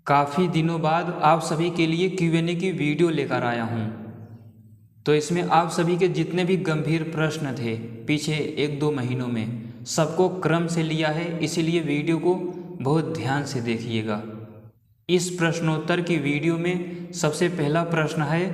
काफ़ी दिनों बाद आप सभी के लिए Q&A की वीडियो लेकर आया हूँ। तो इसमें आप सभी के जितने भी गंभीर प्रश्न थे पीछे 1-2 महीनों में, सबको क्रम से लिया है, इसीलिए वीडियो को बहुत ध्यान से देखिएगा। इस प्रश्नोत्तर की वीडियो में सबसे पहला प्रश्न है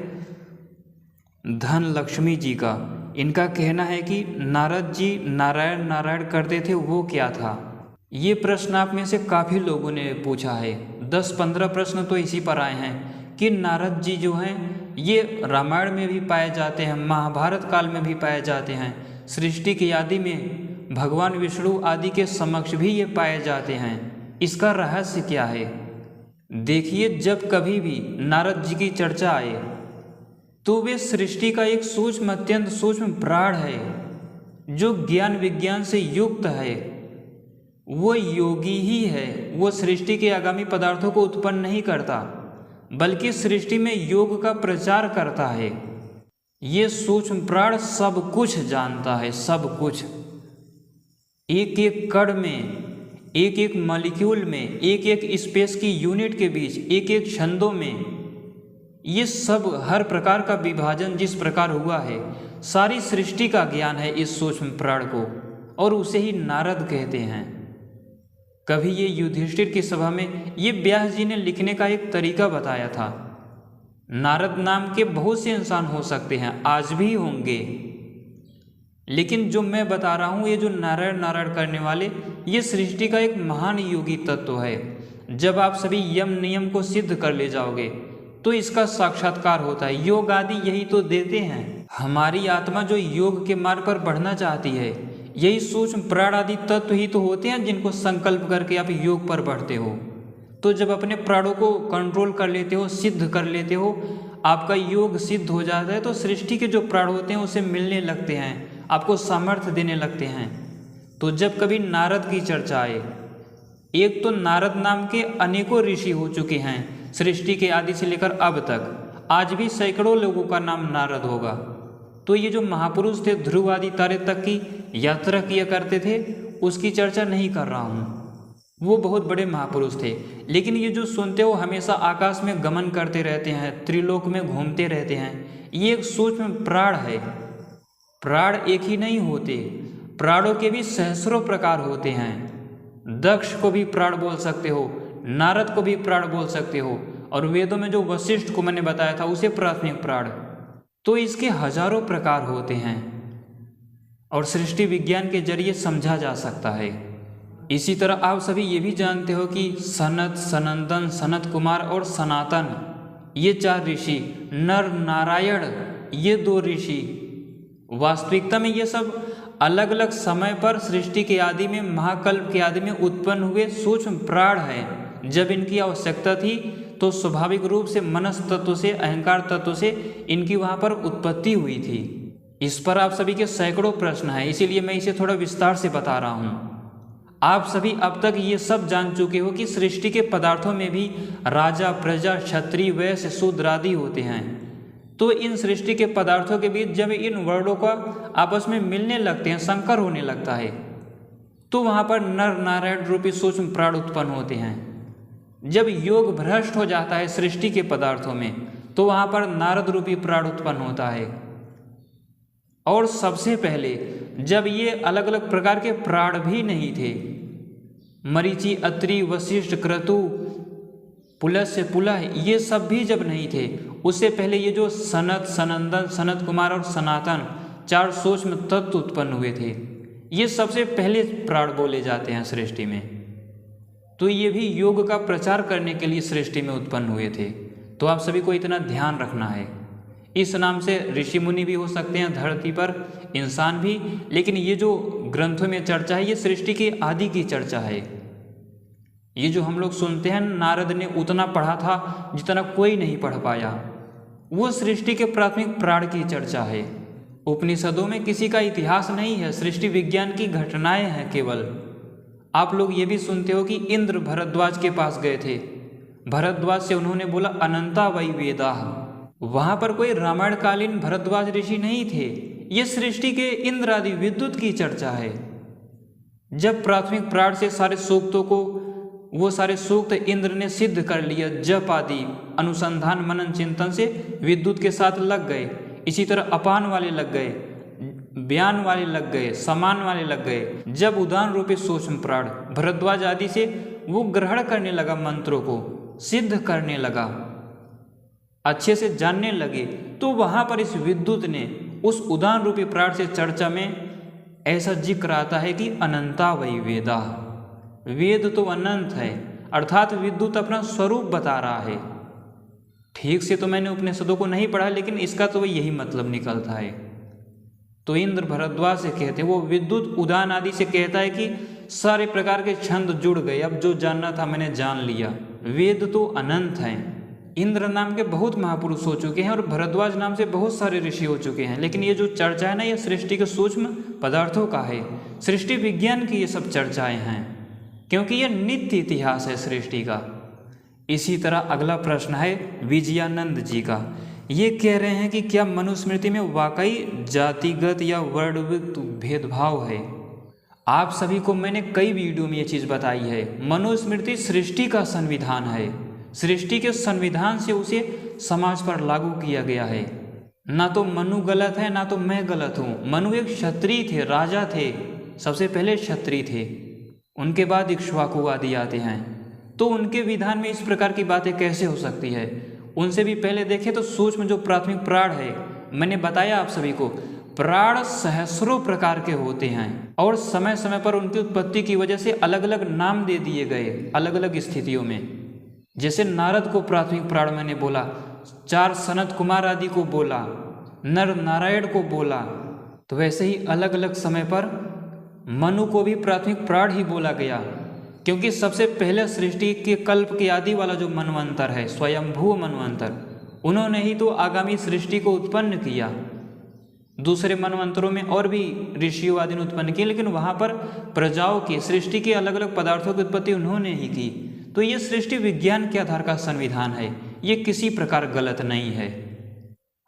धन लक्ष्मी जी का। इनका कहना है कि नारद जी नारायण नारायण करते थे, वो क्या था? ये प्रश्न आप में से काफ़ी लोगों ने पूछा है। 10-15 प्रश्न तो इसी पर आए हैं कि नारद जी जो हैं ये रामायण में भी पाए जाते हैं, महाभारत काल में भी पाए जाते हैं, सृष्टि की आदि में भगवान विष्णु आदि के समक्ष भी ये पाए जाते हैं। इसका रहस्य क्या है? देखिए, जब कभी भी नारद जी की चर्चा आए तो वे सृष्टि का एक सूक्ष्म, अत्यंत सूक्ष्म प्राण है जो ज्ञान विज्ञान से युक्त है। वो योगी ही है। वो सृष्टि के आगामी पदार्थों को उत्पन्न नहीं करता, बल्कि सृष्टि में योग का प्रचार करता है। ये सूक्ष्म प्राण सब कुछ जानता है, सब कुछ। एक एक कण में, एक एक मॉलिक्यूल में, एक एक स्पेस की यूनिट के बीच, एक एक छंदों में, ये सब हर प्रकार का विभाजन जिस प्रकार हुआ है, सारी सृष्टि का ज्ञान है इस सूक्ष्म प्राण को, और उसे ही नारद कहते हैं। कभी ये युधिष्ठिर की सभा में ये व्यास जी ने लिखने का एक तरीका बताया था। नारद नाम के बहुत से इंसान हो सकते हैं, आज भी होंगे, लेकिन जो मैं बता रहा हूँ, ये जो नारायण नारायण करने वाले, ये सृष्टि का एक महान योगी तत्व है। जब आप सभी यम नियम को सिद्ध कर ले जाओगे तो इसका साक्षात्कार होता है। योग आदि यही तो देते हैं। हमारी आत्मा जो योग के मार्ग पर बढ़ना चाहती है, यही सूक्ष्म प्राण आदि तत्व ही तो होते हैं जिनको संकल्प करके आप योग पर बढ़ते हो। तो जब अपने प्राणों को कंट्रोल कर लेते हो, सिद्ध कर लेते हो, आपका योग सिद्ध हो जाता है, तो सृष्टि के जो प्राण होते हैं उसे मिलने लगते हैं, आपको सामर्थ्य देने लगते हैं। तो जब कभी नारद की चर्चा आए, एक तो नारद नाम के अनेकों ऋषि हो चुके हैं सृष्टि के आदि से लेकर अब तक, आज भी सैकड़ों लोगों का नाम नारद होगा। तो ये जो महापुरुष थे, ध्रुव आदि तारे तक की यात्रा किया करते थे, उसकी चर्चा नहीं कर रहा हूँ। वो बहुत बड़े महापुरुष थे, लेकिन ये जो सुनते हो हमेशा आकाश में गमन करते रहते हैं, त्रिलोक में घूमते रहते हैं, ये एक सूक्ष्म प्राण है। प्राण एक ही नहीं होते, प्राणों के भी सहस्रों प्रकार होते हैं। दक्ष को भी प्राण बोल सकते हो, नारद को भी प्राण बोल सकते हो, और वेदों में जो वशिष्ठ को मैंने बताया था उसे प्राथमिक प्राण। तो इसके हजारों प्रकार होते हैं और सृष्टि विज्ञान के जरिए समझा जा सकता है। इसी तरह आप सभी ये भी जानते हो कि सनत, सनंदन, सनत कुमार और सनातन, ये 4 ऋषि, नर नारायण, ये 2 ऋषि, वास्तविकता में ये सब अलग अलग समय पर सृष्टि के आदि में, महाकल्प के आदि में उत्पन्न हुए सूक्ष्म प्राण हैं। जब इनकी आवश्यकता थी तो स्वाभाविक रूप से मनस तत्व से, अहंकार तत्व से इनकी वहाँ पर उत्पत्ति हुई थी। इस पर आप सभी के सैकड़ों प्रश्न हैं, इसीलिए मैं इसे थोड़ा विस्तार से बता रहा हूँ। आप सभी अब तक ये सब जान चुके हो कि सृष्टि के पदार्थों में भी राजा, प्रजा, क्षत्रिय, वैश्य, शूद्र आदि होते हैं। तो इन सृष्टि के पदार्थों के बीच जब इन वर्णों का आपस में मिलने लगते हैं, संकर होने लगता है, तो वहाँ पर नर नारायण रूपी सूक्ष्म प्राण उत्पन्न होते हैं। जब योग भ्रष्ट हो जाता है सृष्टि के पदार्थों में, तो वहाँ पर नारद रूपी प्राण उत्पन्न होता है। और सबसे पहले जब ये अलग अलग प्रकार के प्राण भी नहीं थे, मरीचि, अत्रि, वशिष्ठ, क्रतु, पुलस्त्य, पुलह, ये सब भी जब नहीं थे, उससे पहले ये जो सनत, सनंदन, सनत कुमार और सनातन 4 सूक्ष्म तत्व उत्पन्न हुए थे, ये सबसे पहले प्राण बोले जाते हैं सृष्टि में। तो ये भी योग का प्रचार करने के लिए सृष्टि में उत्पन्न हुए थे। तो आप सभी को इतना ध्यान रखना है। इस नाम से ऋषि मुनि भी हो सकते हैं धरती पर, इंसान भी, लेकिन ये जो ग्रंथों में चर्चा है, ये सृष्टि के आदि की चर्चा है। ये जो हम लोग सुनते हैं नारद ने उतना पढ़ा था जितना कोई नहीं पढ़ पाया, वो सृष्टि के प्राथमिक प्राण की चर्चा है। उपनिषदों में किसी का इतिहास नहीं है, सृष्टि विज्ञान की घटनाएं हैं केवल। आप लोग ये भी सुनते हो कि इंद्र भरद्वाज के पास गए थे, भरद्वाज से उन्होंने बोला अनंता वै वेदाः। वहाँ पर कोई रामायण कालीन भरद्वाज ऋषि नहीं थे, ये सृष्टि के इंद्र आदि विद्युत की चर्चा है। जब प्राथमिक प्राण से सारे सूक्तों को वो सारे सूक्त इंद्र ने सिद्ध कर लिया। जप आदि अनुसंधान मनन चिंतन से विद्युत के साथ लग गए। इसी तरह अपान वाले लग गए, व्यान वाले लग गए, समान वाले लग गए। जब उदान रूपी सूक्ष्म प्राण भरद्वाज आदि से वो ग्रहण करने लगा, मंत्रों को सिद्ध करने लगा, अच्छे से जानने लगे, तो वहाँ पर इस विद्युत ने उस उदान रूपी प्राण से चर्चा में ऐसा जिक्र आता है कि अनंता वै वेदा, वेद तो अनंत है, अर्थात विद्युत अपना स्वरूप बता रहा है। ठीक से तो मैंने उपनिषदों को नहीं पढ़ा, लेकिन इसका तो यही मतलब निकलता है। तो इंद्र भरद्वाज से कहते हैं, वो विद्युत उदान आदि से कहता है कि सारे प्रकार के छंद जुड़ गए, अब जो जानना था मैंने जान लिया। वेद तो अनंत हैं। इंद्र नाम के बहुत महापुरुष हो चुके हैं और भरद्वाज नाम से बहुत सारे ऋषि हो चुके हैं, लेकिन ये जो चर्चा है ना, ये सृष्टि के सूक्ष्म पदार्थों का है, सृष्टि विज्ञान की ये सब चर्चाएं हैं, क्योंकि ये नित्य इतिहास है सृष्टि का। इसी तरह अगला प्रश्न है विजयानंद जी का। ये कह रहे हैं कि क्या मनुस्मृति में वाकई जातिगत या वर्णगत भेदभाव है? आप सभी को मैंने कई वीडियो में ये चीज़ बताई है। मनुस्मृति सृष्टि का संविधान है, सृष्टि के संविधान से उसे समाज पर लागू किया गया है। ना तो मनु गलत है, ना तो मैं गलत हूँ। मनु एक क्षत्रिय थे, राजा थे, सबसे पहले क्षत्रिय थे, उनके बाद इक्ष्वाकु आदि आते हैं। तो उनके विधान में इस प्रकार की बातें कैसे हो सकती है? उनसे भी पहले देखें तो सूक्ष्म जो प्राथमिक प्राण है, मैंने बताया आप सभी को, प्राण सहस्रों प्रकार के होते हैं और समय समय पर उनकी उत्पत्ति की वजह से अलग अलग नाम दे दिए गए अलग अलग स्थितियों में। जैसे नारद को प्राथमिक प्राण मैंने बोला, 4 सनत कुमार आदि को बोला, नर नारायण को बोला, तो वैसे ही अलग अलग समय पर मनु को भी प्राथमिक प्राण ही बोला गया, क्योंकि सबसे पहले सृष्टि के कल्प के आदि वाला जो मनवंतर है, स्वयंभू मनवंतर, उन्होंने ही तो आगामी सृष्टि को उत्पन्न किया। दूसरे मनवंतरों में और भी ऋषियों आदि ने उत्पन्न किए, लेकिन वहाँ पर प्रजाओं की, सृष्टि के अलग अलग पदार्थों की उत्पत्ति उन्होंने ही की। तो ये सृष्टि विज्ञान के आधार का संविधान है, ये किसी प्रकार गलत नहीं है।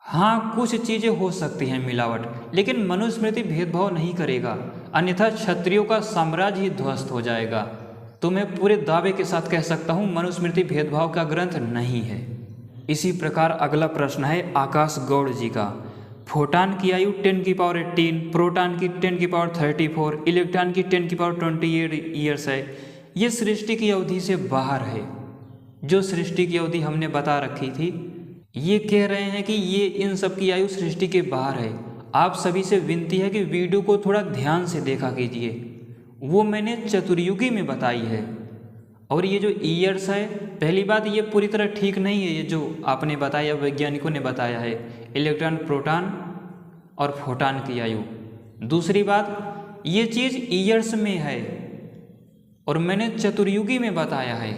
हाँ, कुछ चीज़ें हो सकती हैं मिलावट, लेकिन मनुस्मृति भेदभाव नहीं करेगा, अन्यथा क्षत्रियों का साम्राज्य ही ध्वस्त हो जाएगा। तो मैं पूरे दावे के साथ कह सकता हूँ मनुस्मृति भेदभाव का ग्रंथ नहीं है। इसी प्रकार अगला प्रश्न है आकाश गौड़ जी का। फोटान की आयु 10⁸, प्रोटॉन की 10⁻34, इलेक्ट्रॉन की 10⁻28 ईयर्स है। ये सृष्टि की अवधि से बाहर है, जो सृष्टि की अवधि हमने बता रखी थी। ये कह रहे हैं कि ये इन सब की आयु सृष्टि के बाहर है। आप सभी से विनती है कि वीडियो को थोड़ा ध्यान से देखा कीजिए, वो मैंने चतुर्युगी में बताई है। और ये जो ईयर्स है, पहली बात ये पूरी तरह ठीक नहीं है, ये जो आपने बताया, वैज्ञानिकों ने बताया है, इलेक्ट्रॉन, प्रोटॉन और फोटान की आयु। दूसरी बात, ये चीज़ ईयर्स में है और मैंने चतुर्युगी में बताया है।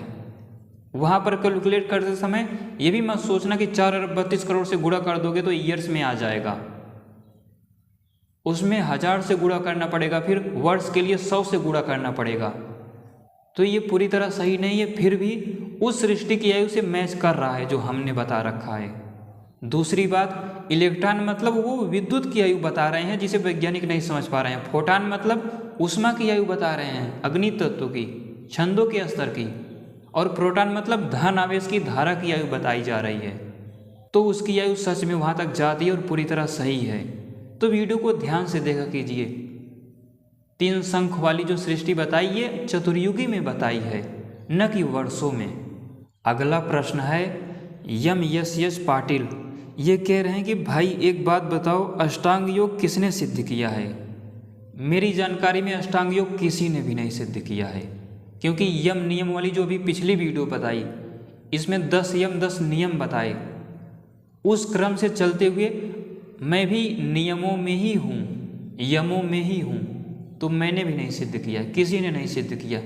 वहाँ पर कैलकुलेट करते समय ये भी मत सोचना कि 4 अरब 32 करोड़ से गुणा कर दोगे तो ईयर्स में आ जाएगा, उसमें 1000 से गुणा करना पड़ेगा, फिर वर्ष के लिए 100 से गुणा करना पड़ेगा। तो ये पूरी तरह सही नहीं है, फिर भी उस सृष्टि की आयु से मैच कर रहा है जो हमने बता रखा है। दूसरी बात, इलेक्ट्रॉन मतलब वो विद्युत की आयु बता रहे हैं जिसे वैज्ञानिक नहीं समझ पा रहे हैं। फोटान मतलब उष्मा की आयु बता रहे हैं, अग्नि तत्व की, छंदों के स्तर की। और प्रोटॉन मतलब धन आवेश की धारा की आयु बताई जा रही है। तो उसकी आयु सच में वहाँ तक जाती है और पूरी तरह सही है। तो वीडियो को ध्यान से देखा कीजिए। 3 शंख वाली जो सृष्टि बताई है चतुर्युगी में बताई है, न कि वर्षों में। अगला प्रश्न है यम यश पाटिल। ये कह रहे हैं कि भाई एक बात बताओ, अष्टांग योग किसने सिद्ध किया है? मेरी जानकारी में अष्टांग योग किसी ने भी नहीं सिद्ध किया है, क्योंकि यम नियम वाली जो भी पिछली वीडियो बताई, इसमें 10 यम 10 नियम बताए। उस क्रम से चलते हुए मैं भी नियमों में ही हूँ, यमों में ही हूँ, तो मैंने भी नहीं सिद्ध किया, किसी ने नहीं सिद्ध किया।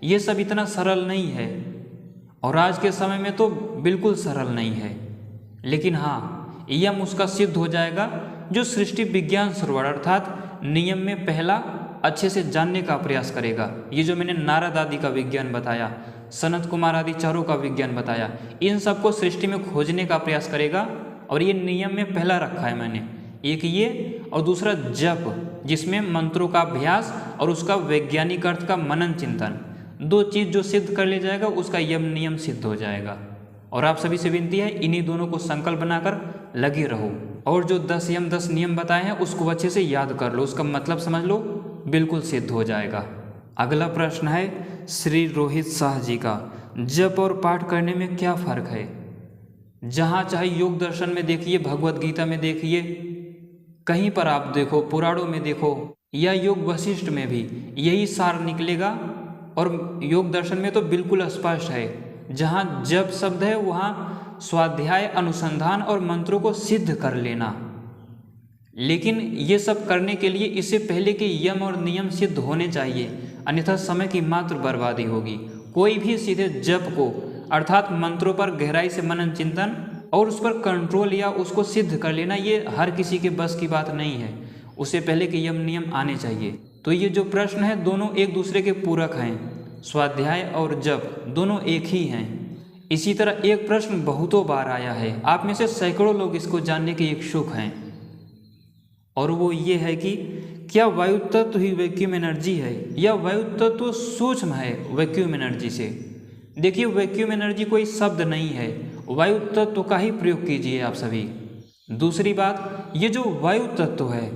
ये सब इतना सरल नहीं है और आज के समय में तो बिल्कुल सरल नहीं है। लेकिन हाँ, यम उसका सिद्ध हो जाएगा जो सृष्टि विज्ञान सर्वर अर्थात नियम में पहला अच्छे से जानने का प्रयास करेगा। ये जो मैंने नारद आदि का विज्ञान बताया, सनत कुमार आदि चारों का विज्ञान बताया, इन सबको सृष्टि में खोजने का प्रयास करेगा। और ये नियम में पहला रखा है मैंने, एक ये और दूसरा जप, जिसमें मंत्रों का अभ्यास और उसका वैज्ञानिक अर्थ का मनन चिंतन। दो चीज़ जो सिद्ध कर ले जाएगा उसका यम नियम सिद्ध हो जाएगा। और आप सभी से विनती है इन्हीं दोनों को संकल्प बनाकर लगे रहो और जो 10 यम 10 नियम बताए हैं उसको अच्छे से याद कर लो, उसका मतलब समझ लो, बिल्कुल सिद्ध हो जाएगा। अगला प्रश्न है श्री रोहित शाह जी का, जप और पाठ करने में क्या फ़र्क है? जहाँ चाहे योग दर्शन में देखिए, भगवत गीता में देखिए, कहीं पर आप देखो, पुराणों में देखो या योग वशिष्ठ में भी यही सार निकलेगा। और योग दर्शन में तो बिल्कुल स्पष्ट है, जहाँ जप शब्द है वहाँ स्वाध्याय, अनुसंधान और मंत्रों को सिद्ध कर लेना। लेकिन ये सब करने के लिए इससे पहले कि यम और नियम सिद्ध होने चाहिए, अन्यथा समय की मात्र बर्बादी होगी। कोई भी सीधे जप को अर्थात मंत्रों पर गहराई से मनन चिंतन और उस पर कंट्रोल या उसको सिद्ध कर लेना, ये हर किसी के बस की बात नहीं है। उससे पहले कि यम नियम आने चाहिए। तो ये जो प्रश्न है दोनों एक दूसरे के पूरक हैं, स्वाध्याय और जप दोनों एक ही हैं। इसी तरह एक प्रश्न बहुतों बार आया है, आप में से सैकड़ों लोग इसको जानने के इच्छुक हैं, और वो ये है कि क्या वायु तत्व ही वैक्यूम एनर्जी है या वायु तत्व सूक्ष्म है वैक्यूम एनर्जी से? देखिए, वैक्यूम एनर्जी कोई शब्द नहीं है, वायु तत्व का ही प्रयोग कीजिए आप सभी। दूसरी बात, ये जो वायु तत्व है,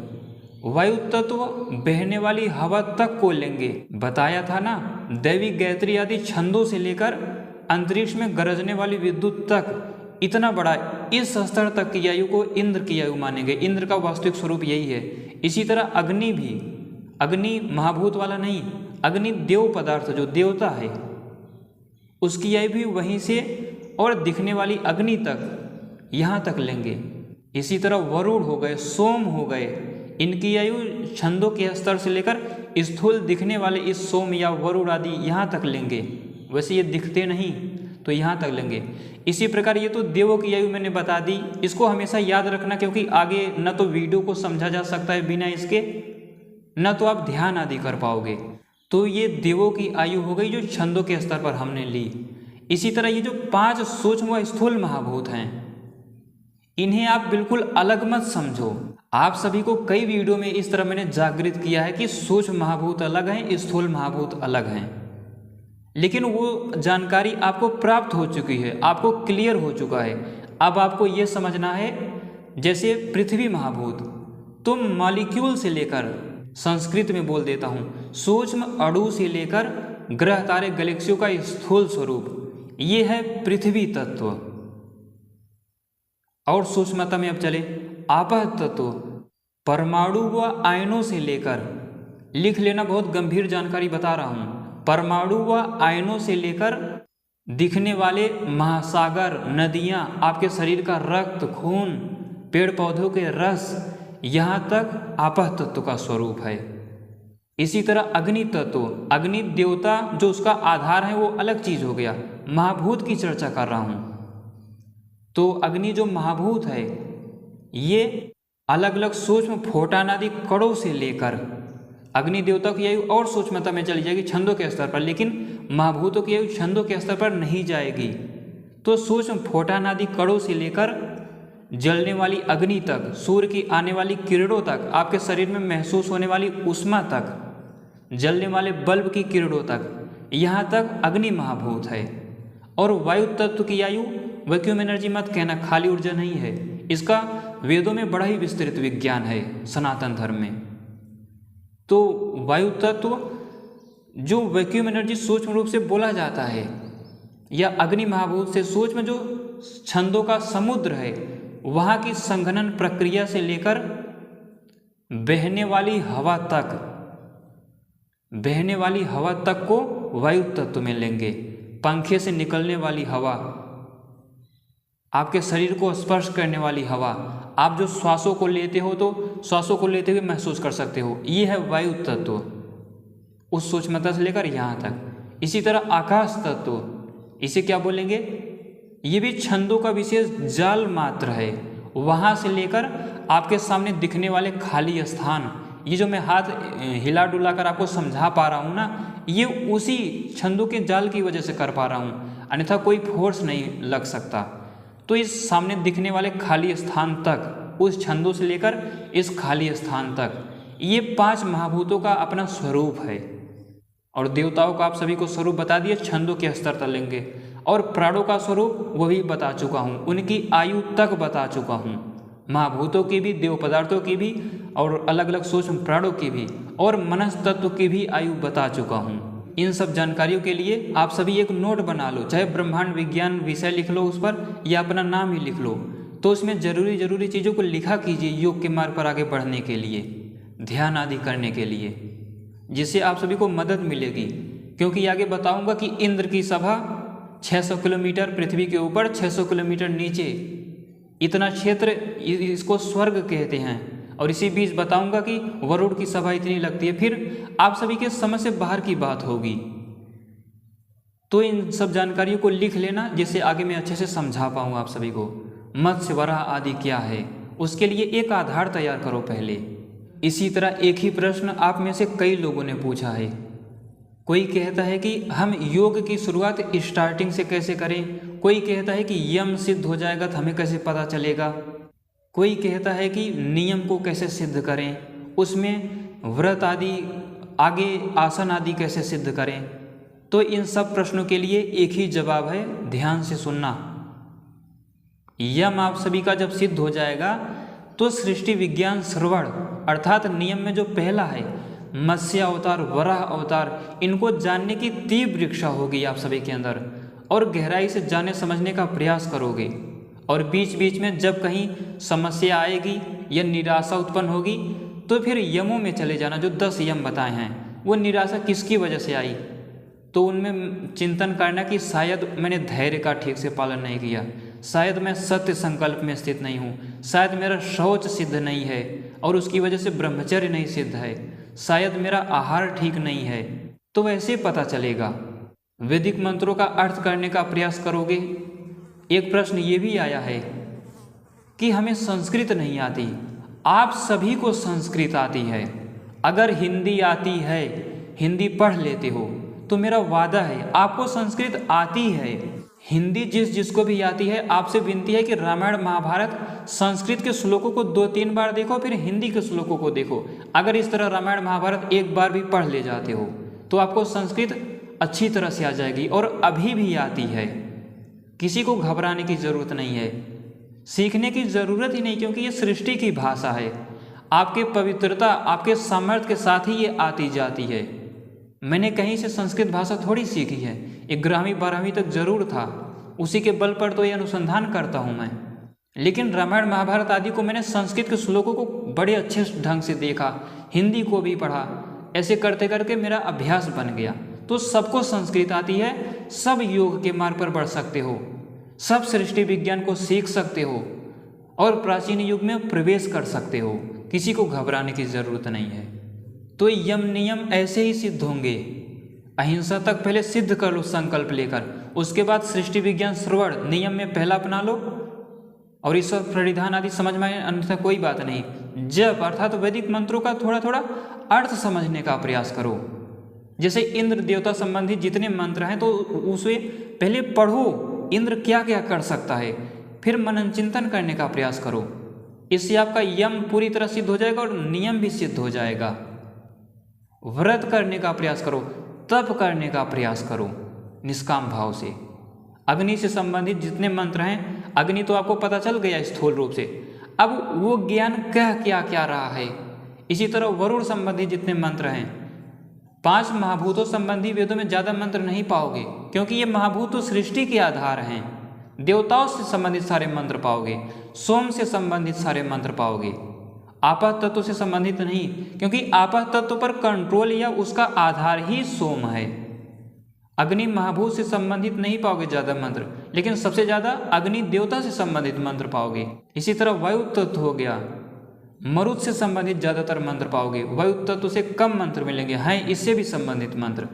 वायु तत्व बहने वाली हवा तक को लेंगे। बताया था ना, दैवी गायत्री आदि छंदों से लेकर अंतरिक्ष में गरजने वाली विद्युत तक, इतना बड़ा इस स्तर तक की आयु को इंद्र की आयु मानेंगे। इंद्र का वास्तविक स्वरूप यही है। इसी तरह अग्नि भी, अग्नि महाभूत वाला नहीं, अग्नि देव पदार्थ जो देवता है उसकी आयु भी वहीं से और दिखने वाली अग्नि तक यहाँ तक लेंगे। इसी तरह वरुण हो गए, सोम हो गए, इनकी आयु छंदों के स्तर से लेकर स्थूल दिखने वाले इस सोम या वरुण आदि यहाँ तक लेंगे। वैसे ये दिखते नहीं तो यहाँ तक लेंगे। इसी प्रकार ये तो देवों की आयु मैंने बता दी, इसको हमेशा याद रखना, क्योंकि आगे न तो वीडियो को समझा जा सकता है बिना इसके, न तो आप ध्यान आदि कर पाओगे। तो ये देवों की आयु हो गई जो छंदों के स्तर पर हमने ली। इसी तरह ये जो 5 सूक्ष्म व स्थूल महाभूत हैं, इन्हें आप बिल्कुल अलग मत समझो। आप सभी को कई वीडियो में इस तरह मैंने जागृत किया है कि सूक्ष्म महाभूत अलग हैं, स्थूल महाभूत अलग हैं, लेकिन वो जानकारी आपको प्राप्त हो चुकी है, आपको क्लियर हो चुका है। अब आपको ये समझना है, जैसे पृथ्वी महाभूत, तो मॉलिक्यूल से लेकर, संस्कृत में बोल देता हूँ, सूक्ष्म अणु से लेकर ग्रह तारे गैलेक्सियों का स्थूल स्वरूप, ये है पृथ्वी तत्व। और सूक्ष्मता में अब चले, आपः तत्व, परमाणु व आयनों से लेकर, लिख लेना, बहुत गंभीर जानकारी बता रहा हूँ, परमाणु व आयनों से लेकर दिखने वाले महासागर, नदियाँ, आपके शरीर का रक्त, खून, पेड़ पौधों के रस, यहाँ तक आपः तत्व का स्वरूप है। इसी तरह अग्नि तत्व, अग्नि देवता जो उसका आधार है वो अलग चीज हो गया, महाभूत की चर्चा कर रहा हूँ। तो अग्नि जो महाभूत है ये अलग अलग सूक्ष्म फोटान आदि कणों से लेकर, अग्नि देवता की आयु और सूक्ष्मता में चली जाएगी छंदों के स्तर पर, लेकिन महाभूतों की आयु छंदों के स्तर पर नहीं जाएगी। तो सूक्ष्म फोटान आदि कणों से लेकर जलने वाली अग्नि तक, सूर्य की आने वाली किरणों तक, आपके शरीर में महसूस होने वाली उष्मा तक, जलने वाले बल्ब की किरणों तक, यहाँ तक अग्नि महाभूत है। और वायु तत्व की आयु वैक्यूम एनर्जी मत कहना, खाली ऊर्जा नहीं है, इसका वेदों में बड़ा ही विस्तृत विज्ञान है सनातन धर्म में। तो वायु तत्व जो वैक्यूम एनर्जी सूक्ष्म रूप से बोला जाता है, या अग्नि महाभूत से सूक्ष्म जो छंदों का समुद्र है, वहाँ की संघनन प्रक्रिया से लेकर बहने वाली हवा तक, बहने वाली हवा तक को वायु तत्व में लेंगे। पंखे से निकलने वाली हवा, आपके शरीर को स्पर्श करने वाली हवा, आप जो श्वासों को लेते हो तो श्वासों को लेते हुए महसूस कर सकते हो, ये है वायु तत्व, उस सूक्ष्मता से लेकर यहाँ तक। इसी तरह आकाश तत्व, इसे क्या बोलेंगे, ये भी छंदों का विशेष जाल मात्र है। वहाँ से लेकर आपके सामने दिखने वाले खाली स्थान, ये जो मैं हाथ हिला डुला कर आपको समझा पा रहा हूँ ना, ये उसी छंदों के जाल की वजह से कर पा रहा हूँ, अन्यथा कोई फोर्स नहीं लग सकता। तो इस सामने दिखने वाले खाली स्थान तक, उस छंदों से लेकर इस खाली स्थान तक, ये 5 महाभूतों का अपना स्वरूप है। और देवताओं का आप सभी को स्वरूप बता दिए, छंदों के स्तर तक लेंगे, और प्राणों का स्वरूप वो भी बता चुका हूँ, उनकी आयु तक बता चुका हूँ, महाभूतों की भी, देव पदार्थों की भी, और अलग अलग सूक्ष्म प्राणों की भी, और मनस तत्व की भी आयु बता चुका हूँ। इन सब जानकारियों के लिए आप सभी एक नोट बना लो, चाहे ब्रह्मांड विज्ञान विषय लिख लो उस पर, या अपना नाम ही लिख लो। तो उसमें जरूरी चीज़ों को लिखा कीजिए योग के मार्ग पर आगे बढ़ने के लिए, ध्यान आदि करने के लिए, जिससे आप सभी को मदद मिलेगी। क्योंकि आगे बताऊंगा कि इंद्र की सभा 600 किलोमीटर पृथ्वी के ऊपर, 600 किलोमीटर नीचे, इतना क्षेत्र इसको स्वर्ग कहते हैं। और इसी बीच बताऊंगा कि वरुण की सभा इतनी लगती है। फिर आप सभी के समझ से बाहर की बात होगी। तो इन सब जानकारियों को लिख लेना, जिससे आगे मैं अच्छे से समझा पाऊँ आप सभी को। मत्स्य वराह आदि क्या है, उसके लिए एक आधार तैयार करो पहले। इसी तरह एक ही प्रश्न आप में से कई लोगों ने पूछा है। कोई कहता है कि हम योग की शुरुआत स्टार्टिंग से कैसे करें, कोई कहता है कि यम सिद्ध हो जाएगा तो हमें कैसे पता चलेगा, कोई कहता है कि नियम को कैसे सिद्ध करें, उसमें व्रत आदि, आगे आसन आदि कैसे सिद्ध करें। तो इन सब प्रश्नों के लिए एक ही जवाब है, ध्यान से सुनना। यम आप सभी का जब सिद्ध हो जाएगा तो सृष्टि विज्ञान श्रवण अर्थात नियम में जो पहला है मत्स्य अवतार, वराह अवतार, इनको जानने की तीव्र इच्छा होगी आप सभी के अंदर, और गहराई से जानने समझने का प्रयास करोगे। और बीच बीच में जब कहीं समस्या आएगी या निराशा उत्पन्न होगी तो फिर यमों में चले जाना। जो 10 यम बताए हैं, वो निराशा किसकी वजह से आई, तो उनमें चिंतन करना कि शायद मैंने धैर्य का ठीक से पालन नहीं किया, शायद मैं सत्य संकल्प में स्थित नहीं हूँ, शायद मेरा शौच सिद्ध नहीं है और उसकी वजह से ब्रह्मचर्य नहीं सिद्ध है, शायद मेरा आहार ठीक नहीं है। तो वैसे पता चलेगा। वैदिक मंत्रों का अर्थ करने का प्रयास करोगे। एक प्रश्न ये भी आया है कि हमें संस्कृत नहीं आती। आप सभी को संस्कृत आती है। अगर हिंदी आती है, हिंदी पढ़ लेते हो, तो मेरा वादा है आपको संस्कृत आती है। हिंदी जिसको भी आती है, आपसे विनती है कि रामायण महाभारत संस्कृत के श्लोकों को 2-3 बार देखो, फिर हिंदी के श्लोकों को देखो। अगर इस तरह रामायण महाभारत एक बार भी पढ़ ले जाते हो तो आपको संस्कृत अच्छी तरह से आ जाएगी, और अभी भी आती है। किसी को घबराने की ज़रूरत नहीं है, सीखने की ज़रूरत ही नहीं, क्योंकि ये सृष्टि की भाषा है। आपके पवित्रता, आपके सामर्थ्य के साथ ही ये आती जाती है। मैंने कहीं से संस्कृत भाषा थोड़ी सीखी है, 11वीं 12वीं तक जरूर था, उसी के बल पर तो ये अनुसंधान करता हूँ मैं। लेकिन रामायण महाभारत आदि को मैंने संस्कृत के श्लोकों को बड़े अच्छे ढंग से देखा, हिंदी को भी पढ़ा, ऐसे करते करके मेरा अभ्यास बन गया। तो सबको संस्कृत आती है, सब योग के मार्ग पर बढ़ सकते हो, सब सृष्टि विज्ञान को सीख सकते हो और प्राचीन युग में प्रवेश कर सकते हो। किसी को घबराने की ज़रूरत नहीं है। तो यम नियम ऐसे ही सिद्ध होंगे। अहिंसा तक पहले सिद्ध कर लो संकल्प लेकर, उसके बाद सृष्टि विज्ञान श्रवण नियम में पहला अपना लो, और ईश्वर परिधान आदि समझ में आए, अन्यथा कोई बात नहीं। जप अर्थात वैदिक मंत्रों का थोड़ा थोड़ा अर्थ समझने का प्रयास करो। जैसे इंद्र देवता संबंधी जितने मंत्र हैं, तो उसे पहले पढ़ो, इंद्र क्या क्या कर सकता है, फिर मनन चिंतन करने का प्रयास करो। इससे आपका यम पूरी तरह सिद्ध हो जाएगा और नियम भी सिद्ध हो जाएगा। व्रत करने का प्रयास करो, तप करने का प्रयास करो निष्काम भाव से। अग्नि से संबंधित जितने मंत्र हैं, अग्नि तो आपको पता चल गया स्थूल रूप से, अब वो ज्ञान कह क्या क्या रहा है। इसी तरह वरुण संबंधी जितने मंत्र हैं, 5 महाभूतों संबंधी वेदों में ज़्यादा मंत्र नहीं पाओगे, क्योंकि ये महाभूत तो सृष्टि के आधार हैं। देवताओं से संबंधित सारे मंत्र पाओगे, सोम से संबंधित सारे मंत्र पाओगे, आपः तत्व से संबंधित नहीं, क्योंकि आपः तत्व पर कंट्रोल या उसका आधार ही सोम है। अग्नि महाभूत से संबंधित नहीं पाओगे ज़्यादा मंत्र, लेकिन सबसे ज़्यादा अग्नि देवता से संबंधित मंत्र पाओगे। इसी तरह वायु तत्व हो गया, मरुत से संबंधित ज़्यादातर मंत्र पाओगे, वायु तत्व से कम मंत्र मिलेंगे, हैं इससे भी संबंधित मंत्र।